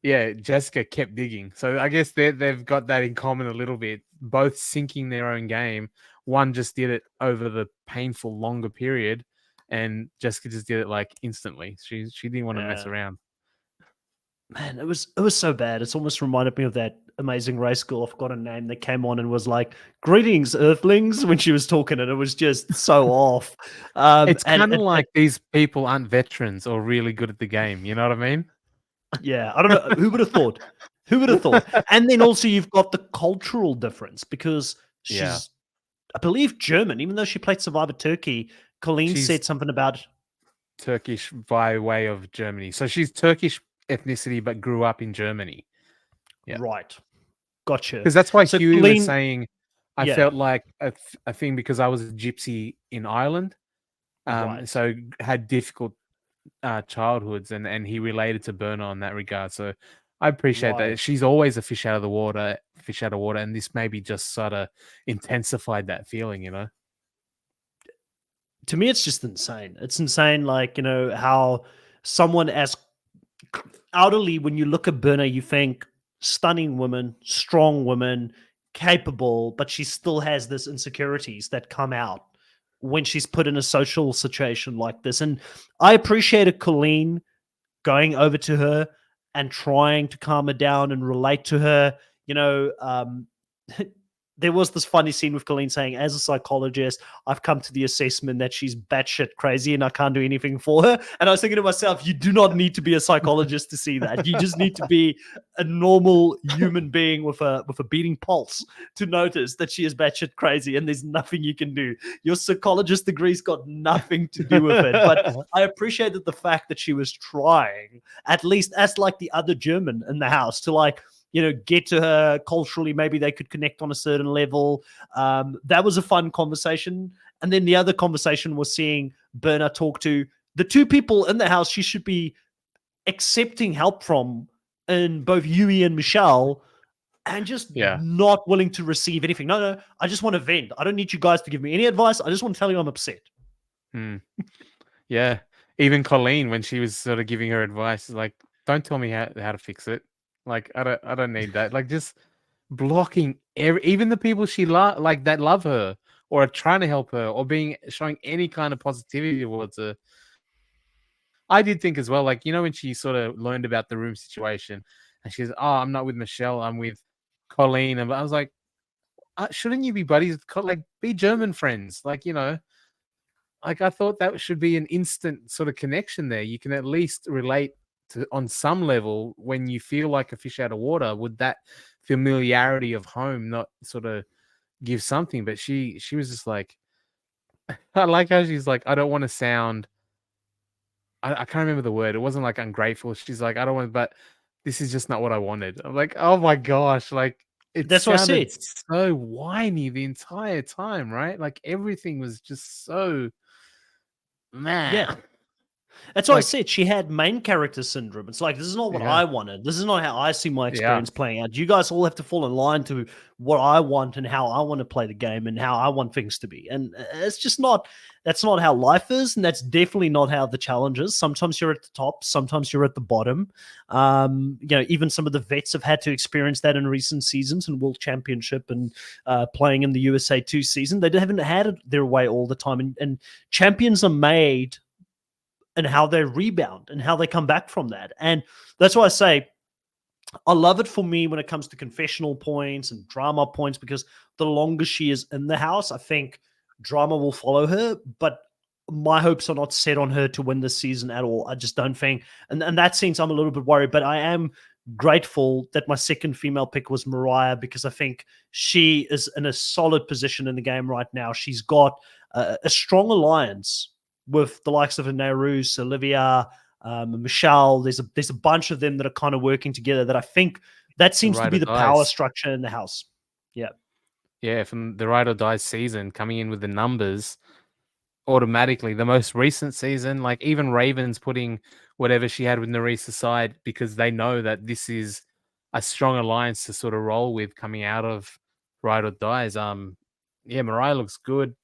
yeah, Jessica kept digging. So I guess they've got that in common a little bit, both sinking their own game. One just did it over the painful longer period, and Jessica just did it like instantly. She didn't want to mess yeah. around. Man, it was so bad. It's almost reminded me of that Amazing Race girl. I forgot her name that came on and was like, "Greetings, Earthlings," when she was talking, and it was just so off. It's And kind of like these people aren't veterans or really good at the game. You know what I mean? yeah, I don't know who would have thought. Who would have thought? And then also you've got the cultural difference because Yeah, she's, I believe, German, even though she played Survivor Turkey. Colleen she's said something about Turkish by way of Germany. So she's Turkish ethnicity, but grew up in Germany. Yeah. right. Gotcha. Because that's why So Huey was Colleen, saying, I yeah, felt like a thing because I was a gypsy in Ireland. right, So had difficult childhoods, and he related to Berna on that regard. So I appreciate that. right. She's always a fish out of the water, and this maybe just sort of intensified that feeling, To me, it's just insane. It's insane, like how someone as elderly, when you look at Berna, you think stunning woman, strong woman, capable, but she still has this insecurities that come out when she's put in a social situation like this. And I appreciated Colleen going over to her and trying to calm her down and relate to her. You know, there was this funny scene with Colleen saying, "As a psychologist, I've come to the assessment that she's batshit crazy and I can't do anything for her." And I was thinking to myself, you do not need to be a psychologist to see that. You just need to be a normal human being with a beating pulse to notice that she is batshit crazy, and there's nothing you can do. Your psychologist degree's got nothing to do with it. But I appreciated the fact that she was trying, at least as like the other German in the house, to like get to her culturally. Maybe they could connect on a certain level. That was a fun conversation. And then the other conversation was seeing Berna talk to the two people in the house she should be accepting help from, in both Yui and Michelle, and just Yeah. not willing to receive anything. No, I just want to vent. I don't need you guys to give me any advice. I just want to tell you I'm upset. Hmm. Yeah. Even Colleen, when she was sort of giving her advice, is like, don't tell me how to fix it. Like, I don't need that. Like, just blocking even the people she like that love her or are trying to help her or showing any kind of positivity towards her. I did think as well, like, when she sort of learned about the room situation and she's, oh, I'm not with Michelle, I'm with Colleen. And I was like, shouldn't you be buddies? Like, be German friends. Like, like I thought that should be an instant sort of connection there. You can at least relate to on some level when you feel like a fish out of water. Would that familiarity of home not sort of give something? But she was just like, I like how she's like, I don't want to sound. I can't remember the word. It wasn't like ungrateful. She's like, I don't want, but this is just not what I wanted. I'm like, oh my gosh, like it That's what I sounded said. so whiny the entire time, right? Like everything was just so Yeah. man. That's what I Like, said. She had main character syndrome. It's like, this is not what yeah, I wanted. This is not how I see my yeah, experience playing out. You guys all have to fall in line to what I want and how I want to play the game and how I want things to be. And it's just not, that's not how life is. And that's definitely not how the challenge is. Sometimes you're at the top, sometimes you're at the bottom. Even some of the vets have had to experience that in recent seasons and World Championship and playing in the USA 2 season. They haven't had it their way all the time. And champions are made and how they rebound and how they come back from that. And that's why I say I love it for me when it comes to confessional points and drama points, because the longer she is in the house, I think drama will follow her. But my hopes are not set on her to win this season at all. I just don't think. And that sense, I'm a little bit worried, but I am grateful that my second female pick was Mariah, because I think she is in a solid position in the game right now. She's got a strong alliance with the likes of Nerus, Olivia, Michelle. There's a bunch of them that are kind of working together that I think that seems to ride be or the power dies. structure in the house. Yeah. Yeah, from the ride or die season coming in with the numbers automatically. The most recent season, like even Ravens putting whatever she had with Nerys aside because they know that this is a strong alliance to sort of roll with coming out of ride or dies. Yeah, Mariah looks good.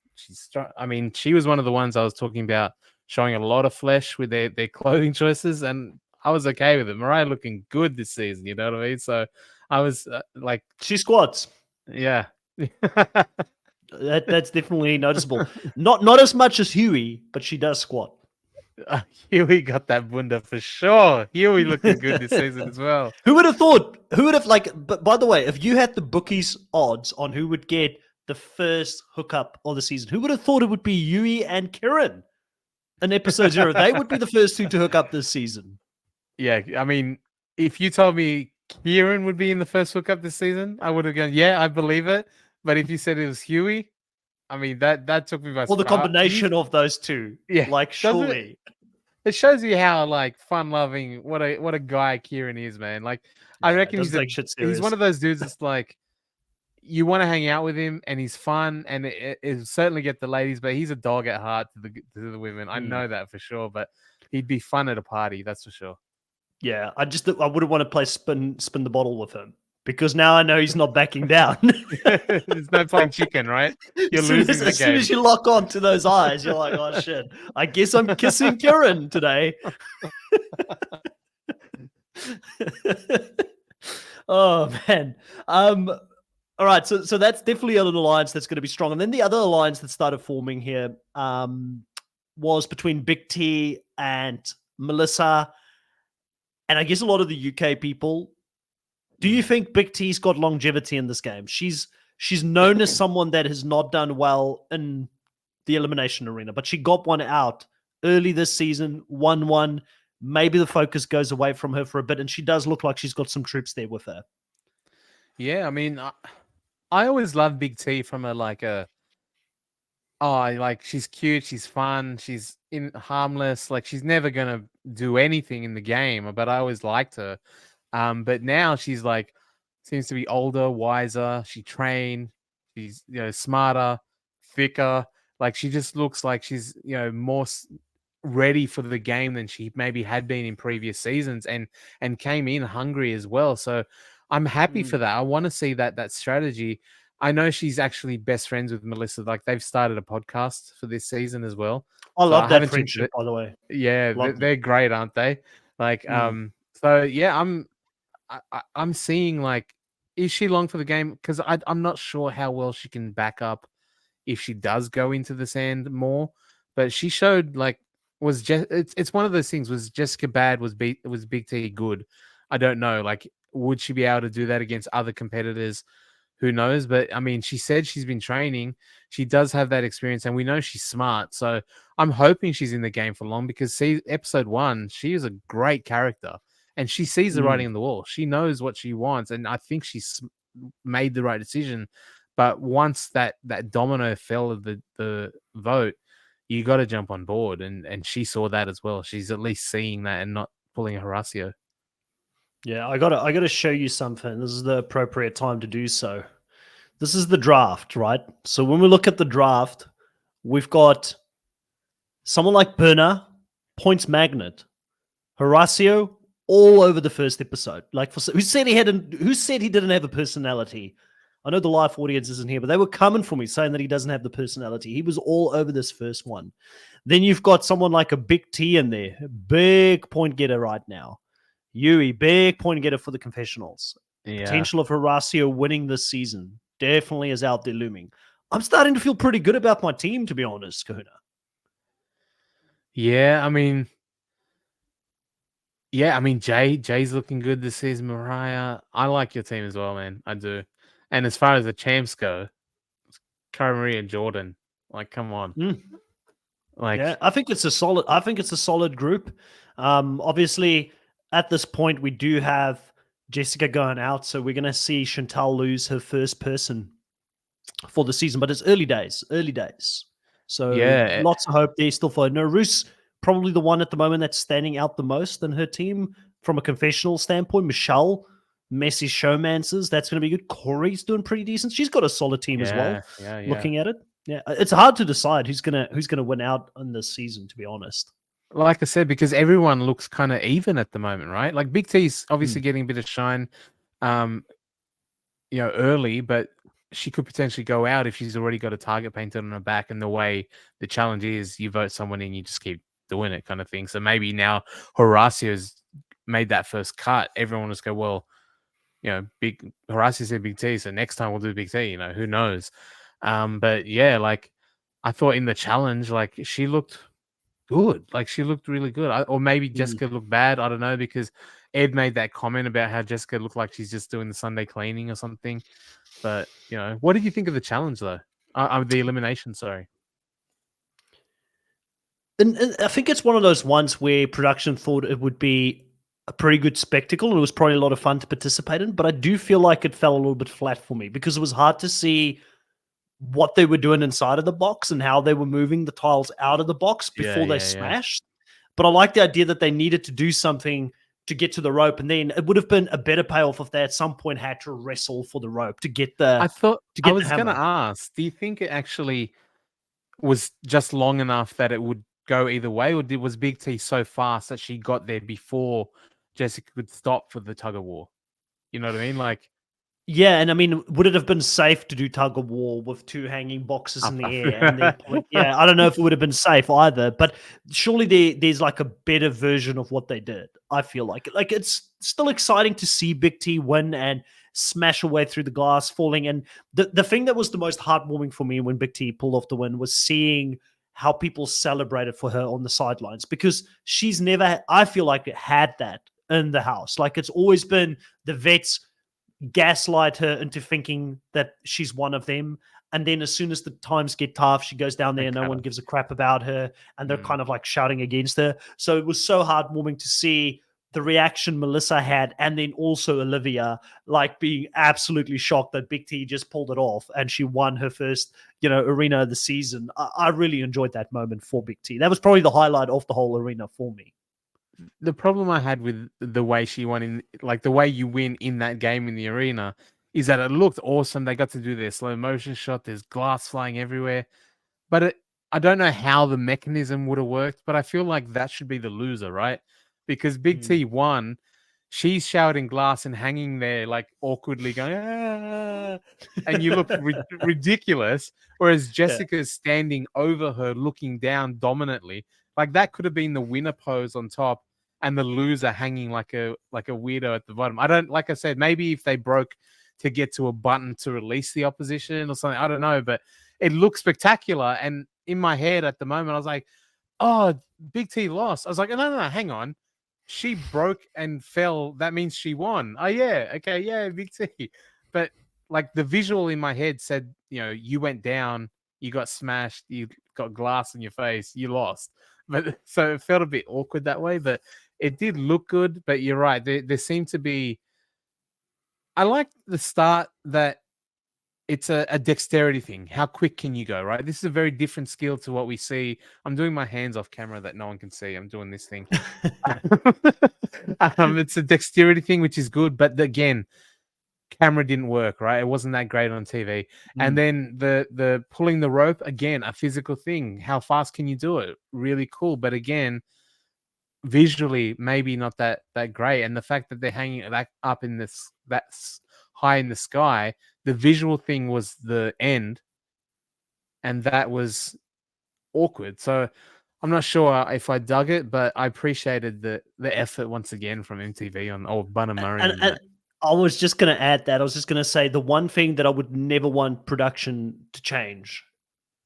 I mean, she was one of the ones I was talking about showing a lot of flesh with their clothing choices, and I was okay with it. Mariah looking good this season, you know what I mean? So I was like, She squats. yeah. That's definitely noticeable. Not as much as Huey, but she does squat. Huey got that bunda for sure. Huey looking good this season as well. Who would have thought? Who would have But by the way, if you had the bookies odds on who would get the first hookup of the season, who would have thought it would be Huey and Kieran in episode 0? They would be the first two to hook up this season. Yeah, I mean, if you told me Kieran would be in the first hookup this season, I would have gone, yeah, I believe it. But if you said it was Huey, I mean that took me by Well, the surprise. combination of those two, Yeah, like doesn't surely. it shows you how like fun loving what a guy Kieran is, man. Like I Yeah, it reckon doesn't take shit he's one serious. of those dudes that's like you want to hang out with him and he's fun and it certainly get the ladies, but he's a dog at heart to the women. I know that for sure, but he'd be fun at a party, that's for sure. Yeah, I wouldn't want to play spin the bottle with him, because now I know he's not backing down. There's no playing chicken, right? You're losing the As soon game. as you lock on to those eyes, you're like, oh shit, I guess I'm kissing Kieran today. Oh man. All right, so that's definitely an alliance that's going to be strong. And then the other alliance that started forming here was between Big T and Melissa. And I guess a lot of the UK people. Do you think Big T's got longevity in this game? She's known as someone that has not done well in the elimination arena, but she got one out early this season, won one. Maybe the focus goes away from her for a bit, and she does look like she's got some troops there with her. Yeah, I mean, I always love Big T from like she's cute, she's fun, she's harmless, like she's never gonna do anything in the game, but I always liked her. But now she's like seems to be older, wiser, she trained, she's smarter, thicker, like she just looks like she's more ready for the game than she maybe had been in previous seasons and came in hungry as well. So I'm happy for that. I want to see that strategy. I know she's actually best friends with Melissa. Like they've started a podcast for this season as well. I So I love that haven't tuned friendship, by the way. Yeah, Loved it. they're great, aren't they? Like, so yeah, I'm seeing like, is she long for the game? Because I'm not sure how well she can back up if she does go into the sand more. But she showed like it's one of those things. Was Jessica bad? Was Big T good? I don't know. Like, would she be able to do that against other competitors? Who knows? But I mean, she said she's been training. She does have that experience, and we know she's smart. So I'm hoping she's in the game for long because see, episode 1, she is a great character, and she sees the writing on the wall. She knows what she wants, and I think she's made the right decision. But once that domino fell of the vote, you got to jump on board, and she saw that as well. She's at least seeing that and not pulling a Horacio. Yeah, I gotta show you something. This is the appropriate time to do so. This is the draft, right? So when we look at the draft, we've got someone like Berna points magnet. Horacio all over the first episode. Like, who said he didn't have a personality? I know the live audience isn't here, but they were coming for me saying that he doesn't have the personality. He was all over this first one. Then you've got someone like a Big T in there, big point getter right now. Yui, big point getter for the confessionals. Yeah. Potential of Horacio winning this season definitely is out there looming. I'm starting to feel pretty good about my team, to be honest, Kahuna. Yeah, I mean, Jay's looking good this season. Mariah, I like your team as well, man. I do. And as far as the champs go, Cara Marie and Jordan, like, come on. Like, yeah, I think it's a solid group. Obviously, at this point, we do have Jessica going out, so we're going to see Chantal lose her first person for the season. But it's early days. So yeah, lots of hope there still for Narus. Probably the one at the moment that's standing out the most in her team from a confessional standpoint. Michelle, Messi Showmancers, that's going to be good. Corey's doing pretty decent. She's got a solid team as well. Yeah. Looking at it, yeah, it's hard to decide who's gonna win out in this season, to be honest. Like I said, because everyone looks kind of even at the moment, right? Like Big T's obviously getting a bit of shine, early, but she could potentially go out if she's already got a target painted on her back. And the way the challenge is, you vote someone in, you just keep doing it, kind of thing. So maybe now Horacio's made that first cut. Everyone will just go, well, Big Horacio said Big T, so next time we'll do Big T. Who knows? But yeah, like I thought in the challenge, like she looked good. Like she looked really good. Or maybe Jessica looked bad. I don't know, because Ed made that comment about how Jessica looked like she's just doing the Sunday cleaning or something. But what did you think of the challenge though? The elimination, sorry. And I think it's one of those ones where production thought it would be a pretty good spectacle and it was probably a lot of fun to participate in. But I do feel like it fell a little bit flat for me because it was hard to see what they were doing inside of the box and how they were moving the tiles out of the box before they smashed. But I like the idea that they needed to do something to get to the rope, and then it would have been a better payoff if they at some point had to wrestle for the rope to get the. I was going to ask, do you think it actually was just long enough that it would go either way, or was Big T so fast that she got there before Jessica could stop for the tug of war? You know what I mean? Like, yeah, and I mean, would it have been safe to do tug of war with two hanging boxes in the air? And yeah, I don't know if it would have been safe either, but surely there's like a better version of what they did. I feel like it's still exciting to see Big T win and smash away through the glass, falling. And the thing that was the most heartwarming for me when Big T pulled off the win was seeing how people celebrated for her on the sidelines, because she's never, I feel like, had that in the house. Like it's always been the vets gaslight her into thinking that she's one of them, and then as soon as the times get tough, she goes down there and no one gives a crap about her, and they're kind of like shouting against her. So it was so heartwarming to see the reaction Melissa had, and then also Olivia, like being absolutely shocked that Big T just pulled it off and she won her first arena of the season. I really enjoyed that moment for Big T. That was probably the highlight of the whole arena for me. The problem I had with the way she won in, like the way you win in that game in the arena, is that it looked awesome. They got to do their slow motion shot. There's glass flying everywhere, but I don't know how the mechanism would have worked, but I feel like that should be the loser, right? Because Big T won. She's shouting glass and hanging there like awkwardly going, ah, and you look ridiculous. Whereas Jessica's standing over her, looking down dominantly. Like that could have been the winner pose on top, and the loser hanging like a weirdo at the bottom. I don't, like I said, maybe if they broke to get to a button to release the opposition or something, I don't know, but it looked spectacular. And in my head at the moment, I was like, oh, Big T lost. I was like, no, hang on. She broke and fell. That means she won. Oh, yeah. Okay. Yeah. Big T. But like the visual in my head said, you went down, you got smashed, you got glass in your face, you lost. But so it felt a bit awkward that way, but it did look good. But you're right. There seemed to be, I like the start that it's a dexterity thing. How quick can you go, right? This is a very different skill to what we see. I'm doing my hands off camera that no one can see. I'm doing this thing. It's a dexterity thing, which is good. But again, camera didn't work, right? It wasn't that great on TV. And then the pulling the rope, again, a physical thing. How fast can you do it? Really cool. But again, visually maybe not that great, and the fact that they're hanging that up in this that's high in the sky, the visual thing was the end, and that was awkward. So I'm not sure if I dug it, but I appreciated the effort once again from MTV on old Bunna Murray and And that. I was just going to add that. I was just going to say the one thing that I would never want production to change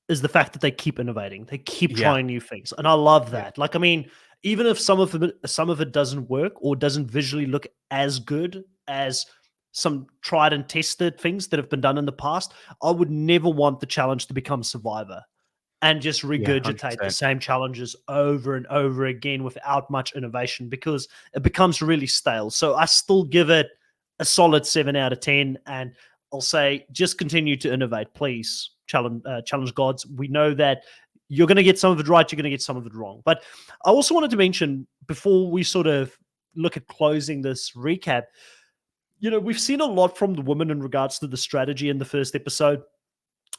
is the fact that they keep innovating. They keep Yeah, trying new things. And I love yeah, that. Like, I mean, even if some of it doesn't work or doesn't visually look as good as some tried and tested things that have been done in the past, I would never want the challenge to become Survivor and just yeah, regurgitate the 100%. same challenges over and over again without much innovation because it becomes really stale. So I still give it a solid 7 out of 10. And I'll say just continue to innovate, please. Challenge gods. We know that you're going to get some of it right, you're going to get some of it wrong. But I also wanted to mention before we sort of look at closing this recap, we've seen a lot from the women in regards to the strategy in the first episode.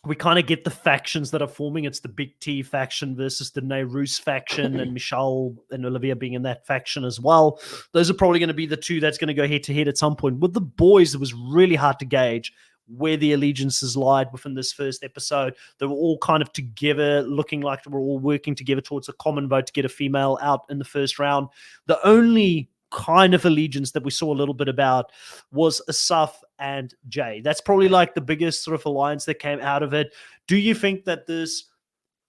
We kind of get the factions that are forming. It's the Big T faction versus the Nehru's faction, and Michelle and Olivia being in that faction as well. Those are probably going to be the two that's going to go head to head at some point. With the boys, it was really hard to gauge where the allegiances lied within this first episode. They were all kind of together, looking like they were all working together towards a common vote to get a female out in the first round. The only kind of allegiance that we saw a little bit about was Asaf and Jay. That's probably like the biggest sort of alliance that came out of it. Do you think that this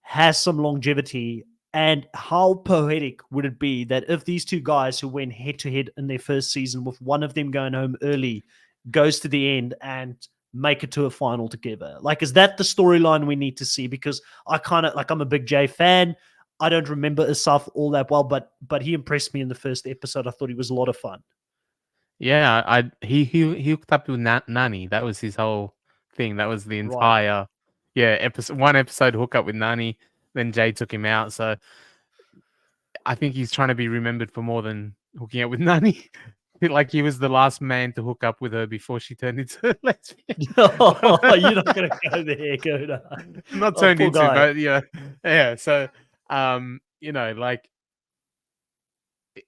has some longevity? And how poetic would it be that if these two guys who went head to head in their first season, with one of them going home early, goes to the end and make it to a final together? Like, is that the storyline we need to see? Because I kind of like, I'm a big Jay fan. I don't remember Asaf all that well, but he impressed me in the first episode. I thought he was a lot of fun. Yeah, he hooked up with Nani. That was his whole thing. That was the Right. entire episode. One episode hookup with Nani. Then Jay took him out. So I think he's trying to be remembered for more than hooking up with Nani. Like he was the last man to hook up with her before she turned into a lesbian. Oh, you're not going to go there, Coda. Not Oh, turned poor into, guy. but yeah. So, like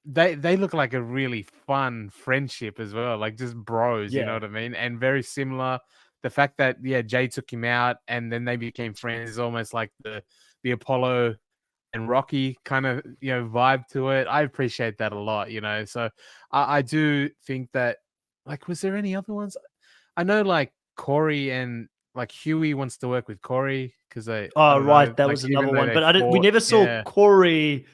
they look like a really fun friendship as well, like just bros, you know Yeah. what I mean? And very similar. The fact that Jay took him out and then they became friends is almost like the Apollo and Rocky kind of vibe to it. I appreciate that a lot, So I do think that, like, was there any other ones? I know like Corey and like Huey wants to work with Corey because I Oh, don't know, right. That like was even another though one. they But we fought, never saw yeah, Corey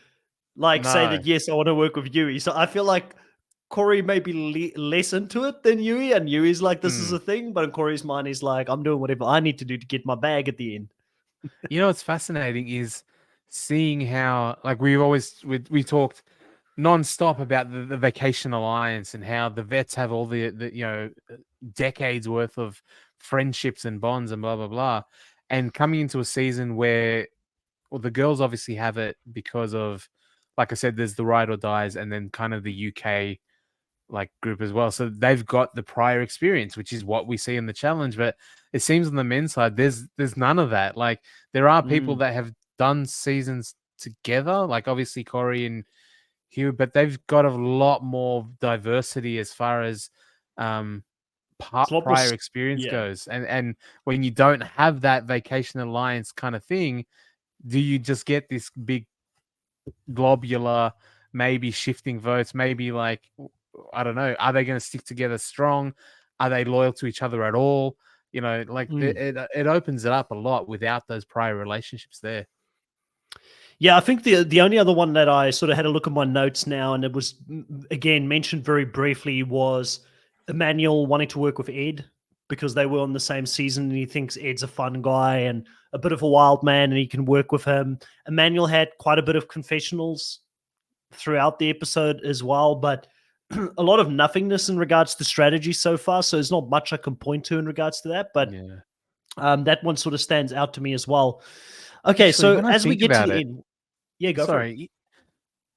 like say no. that, yes, I want to work with Yui. So I feel like Corey may be less into it than Yui, and Yui's like, this is Mm. a thing. But in Corey's mind, he's like, I'm doing whatever I need to do to get my bag at the end. You know what's fascinating is seeing how, like, we talked non-stop about the Vacation Alliance and how the vets have all the decades worth of friendships and bonds and blah blah blah, and coming into a season where, well, the girls obviously have it because of, like I said, there's the ride or dies, and then kind of the UK like group as well. So they've got the prior experience, which is what we see in the challenge. But it seems on the men's side, there's none of that. Like there are people Mm. that have done seasons together, like obviously Corey and Hugh, but they've got a lot more diversity as far as It's a lot more. prior experience Yeah. goes. And when you don't have that Vacation Alliance kind of thing, do you just get this big globular, maybe shifting votes, maybe like, I don't know, are they going to stick together strong? Are they loyal to each other at all? Like Mm. it opens it up a lot without those prior relationships there. Yeah, I think the only other one that I sort of had a look at my notes now, and it was again mentioned very briefly, was Emmanuel wanting to work with Ed because they were on the same season, and he thinks Ed's a fun guy and a bit of a wild man, and he can work with him. Emmanuel had quite a bit of confessionals throughout the episode as well, but a lot of nothingness in regards to strategy so far. So there's not much I can point to in regards to that, but Yeah. that one sort of stands out to me as well. Okay, Actually, so when I as we think get to about the it, end, yeah, go for it. sorry,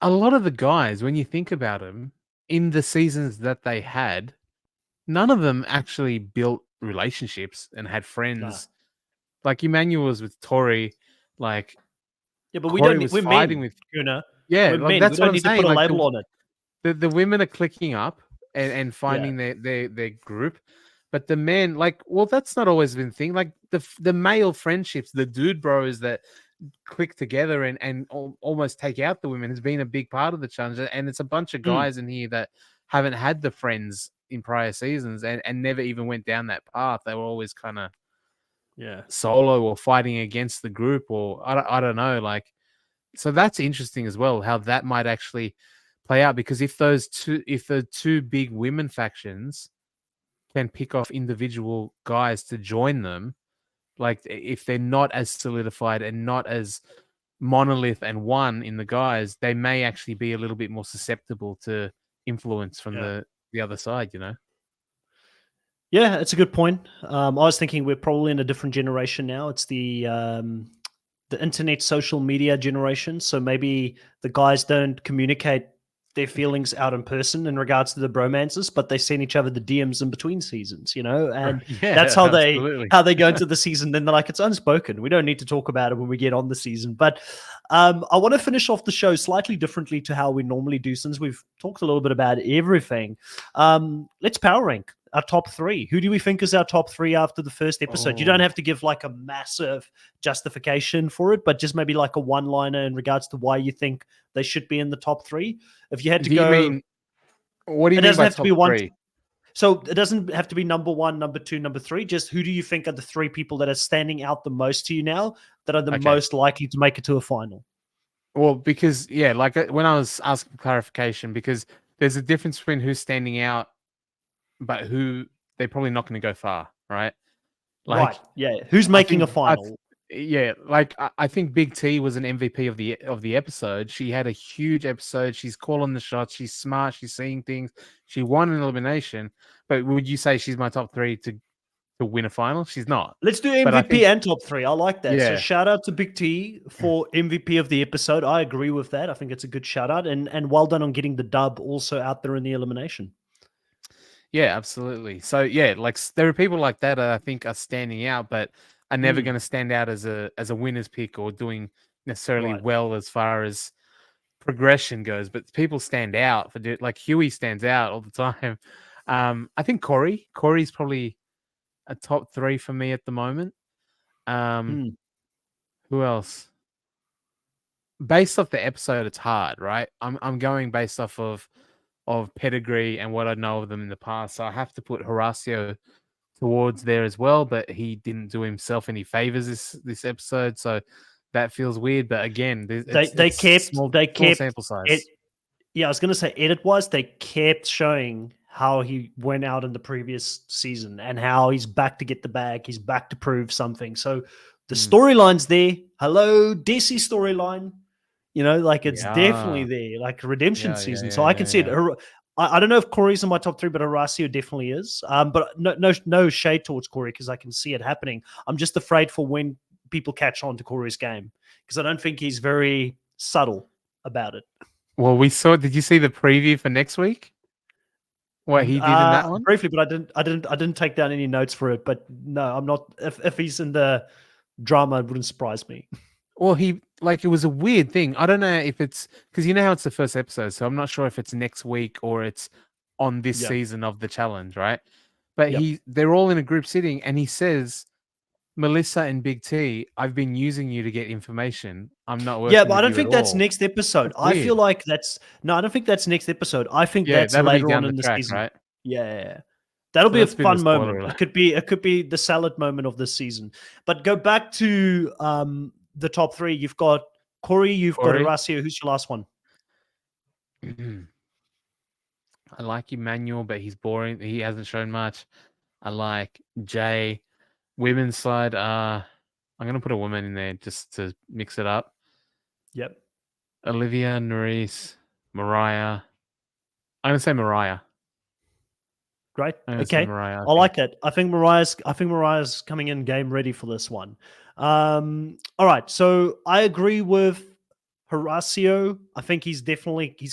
a lot of the guys, when you think about them, in the seasons that they had, none of them actually built relationships and had No. friends. Like Emmanuel was with Tori, like Yeah, but we Corey don't. was We're fighting men, with. Kuna. Yeah, We're like men. We that's what don't I'm need to saying. put a Like label on it. the women are clicking up and Yeah. finding their group, but the men, like, well, that's not always been a thing. Like the male friendships, the dude bros that click together and almost take out the women has been a big part of the challenge. And it's a bunch of Mm, guys in here that haven't had the friends in prior seasons and never even went down that path. They were always kind of yeah. solo or fighting against the group, or I don't know. Like, so that's interesting as well, how that might actually play out. Because if the two big women factions can pick off individual guys to join them, like if they're not as solidified and not as monolith and one in the guys, they may actually be a little bit more susceptible to influence from Yeah. the other side, you know? Yeah, it's a good point. I was thinking we're probably in a different generation now. It's the internet social media generation. So maybe the guys don't communicate their feelings out in person in regards to the bromances, but they send each other the DMs in between seasons, and that's Yeah, how they absolutely. how they go into the season. Then they're like, it's unspoken. We don't need to talk about it when we get on the season. But I want to finish off the show slightly differently to how we normally do, since we've talked a little bit about everything. Let's power rank our top three. Who do we think is our top three after the first episode? You don't Oh, have to give like a massive justification for it, but just maybe like a one-liner in regards to why you think they should be in the top three. If you had to do you go, mean what do you it mean doesn't by have to be top one. three? So it doesn't have to be number one, number two, number three. Just who do you think are the three people that are standing out the most to you now, that are the Okay. most likely to make it to a final? Well, because yeah, like when I was asking for clarification, because there's a difference between who's standing out, but who they're probably not going to go far, right? Right. Like Yeah. Who's I making a think final? yeah, like I think Big T was an MVP of the episode. She had a huge episode. She's calling the shots. She's smart. She's seeing things. She won an elimination. But would you say she's my top three to win a final? She's not. Let's do But I MVP think and top three. I like that. So yeah, shout out to Big T for MVP of the episode. I agree with that. I think it's a good shout out, and well done on getting the dub also out there in the elimination. yeah, absolutely. So yeah, like there are people like that I think are standing out, but are never Mm, going to stand out as a winner's pick or doing necessarily right. well as far as progression goes. But people stand out like Huey stands out all the time. I think Corey's probably a top three for me at the moment. Um, Mm, who else? Based off the episode, it's hard, right? I'm going based off of pedigree and what I know of them in the past. So I have to put Horacio towards there as well, but he didn't do himself any favors this episode, so that feels weird. But again, they it's kept small sample it. size. Yeah, I was gonna say edit wise, they kept showing how he went out in the previous season and how he's back to get the bag. He's back to prove something. So the Mm, storyline's there. Hello, DC storyline. Like it's definitely yeah, there, like redemption yeah, yeah, season. So yeah, I can yeah, see it. yeah. I don't know if Corey's in my top three, but Horacio definitely is. But no shade towards Corey because I can see it happening. I'm just afraid for when people catch on to Corey's game because I don't think he's very subtle about it. Well, we saw. Did you see the preview for next week? What he did in that one? Briefly, but I didn't take down any notes for it. But no, I'm not. If he's in the drama, it wouldn't surprise me. Well, he like it was a weird thing. I don't know if it's because you know how it's the first episode, so I'm not sure if it's next week or it's on this Yep. season of the challenge, right? But Yep. they're all in a group sitting, and he says, "Melissa and Big T, I've been using you to get information. I'm not Yeah, working but I with don't you at think that's all." next episode. That's I feel weird. like that's no. I don't think that's next episode. I think Yeah, that's that'll be later on down the in the track, season. right? Yeah, yeah, yeah. That'll So be a that's a bit of a fun spoiler moment. alert. It could be the salad moment of this season. But go back to the top three. You've got Corey. You've got Corey, Horacio. Who's your last one? I like Emmanuel, but he's boring. He hasn't shown much. I like Jay. Women's side, I'm gonna put a woman in there just to mix it up. Yep. Olivia, Nerys, Mariah. I'm gonna say Mariah. Great. I'm gonna say Okay. Mariah, I I like think. it. I think Mariah's coming in game ready for this one. All right. So I agree with Horacio. I think he's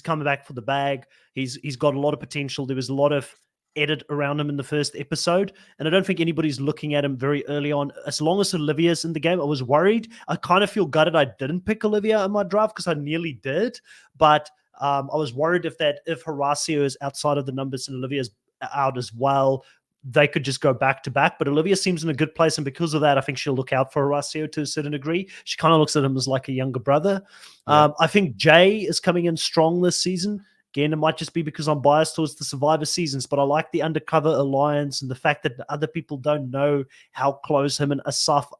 coming back for the bag. He's got a lot of potential. There was a lot of edit around him in the first episode, and I don't think anybody's looking at him very early on. As long as Olivia's in the game, I was worried. I kind of feel gutted I didn't pick Olivia in my draft because I nearly did, but I was worried if Horacio is outside of the numbers and Olivia's out as well, they could just go back to back. But Olivia seems in a good place, and because of that, I think she'll look out for Horacio to a certain degree. She kind of looks at him as like a younger brother. Yeah. I think Jay is coming in strong this season. Again, it might just be because I'm biased towards the Survivor seasons, but I like the undercover alliance and the fact that other people don't know how close him and Asaf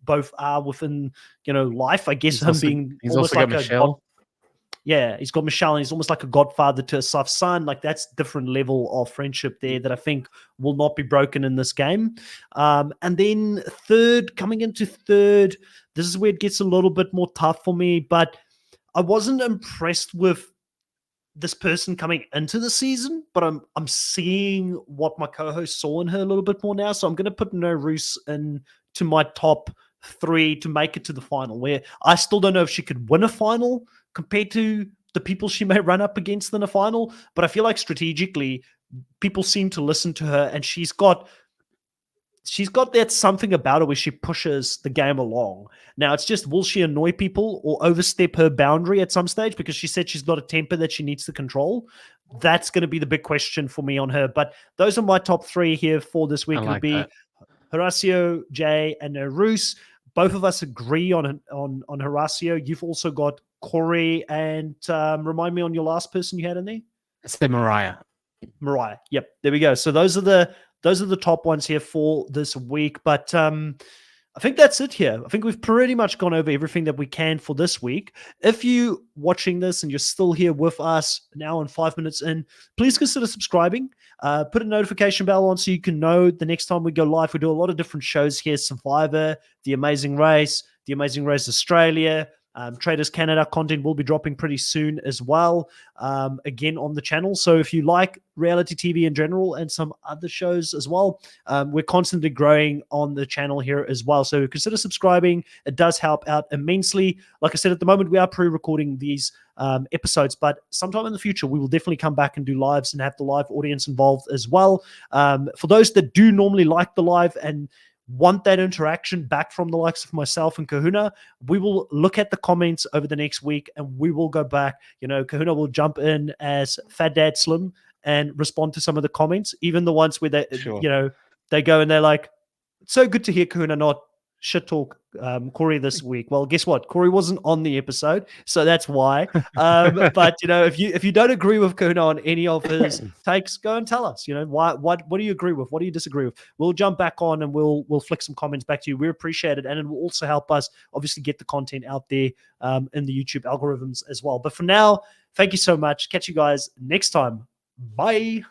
both are within, life. I guess He's also got Michelle. Yeah, he's got Michelle, and he's almost like a godfather to Asaf's son. Like, that's different level of friendship there that I think will not be broken in this game. And then coming into third, this is where it gets a little bit more tough for me, but I wasn't impressed with this person coming into the season, but I'm seeing what my co-host saw in her a little bit more now. So I'm going to put Roos into my top 3 to make it to the final, where I still don't know if she could win a final compared to the people she may run up against in a final. But I feel like strategically, people seem to listen to her, and she's got that something about her where she pushes the game along. Now, it's just, will she annoy people or overstep her boundary at some stage? Because she said she's got a temper that she needs to control. That's going to be the big question for me on her. But those are my top 3 here for this week. It'll be Horacio, Jay, and Roos. Both of us agree on Horacio. You've also got Corey, and remind me on your last person you had in there? I said Mariah. Yep, there we go. So those are the top ones here for this week. But I think that's it here. I think we've pretty much gone over everything that we can for this week. If you're watching this and you're still here with us now and 5 minutes in, please consider subscribing. Put a notification bell on so you can know the next time we go live. We do a lot of different shows here: Survivor, The Amazing Race Australia, Traders Canada content will be dropping pretty soon as well, again on the channel. So if you like reality TV in general and some other shows as well, we're constantly growing on the channel here as well. So consider subscribing. It does help out immensely. Like I said, at the moment, we are pre-recording these episodes, but sometime in the future, we will definitely come back and do lives and have the live audience involved as well. For those that do normally like the live and want that interaction back from the likes of myself and Kahuna, we will look at the comments over the next week and we will go back. Kahuna will jump in as Fat Dad Slim and respond to some of the comments, even the ones where they, they go and they're like, "It's so good to hear Kahuna not shit talk Corey this week." Well, guess what? Corey wasn't on the episode, so that's why. But if you don't agree with Kahuna on any of his takes, go and tell us. What do you agree with? What do you disagree with? We'll jump back on and we'll flick some comments back to you. We appreciate it, and it will also help us obviously get the content out there in the YouTube algorithms as well. But for now, thank you so much. Catch you guys next time. Bye.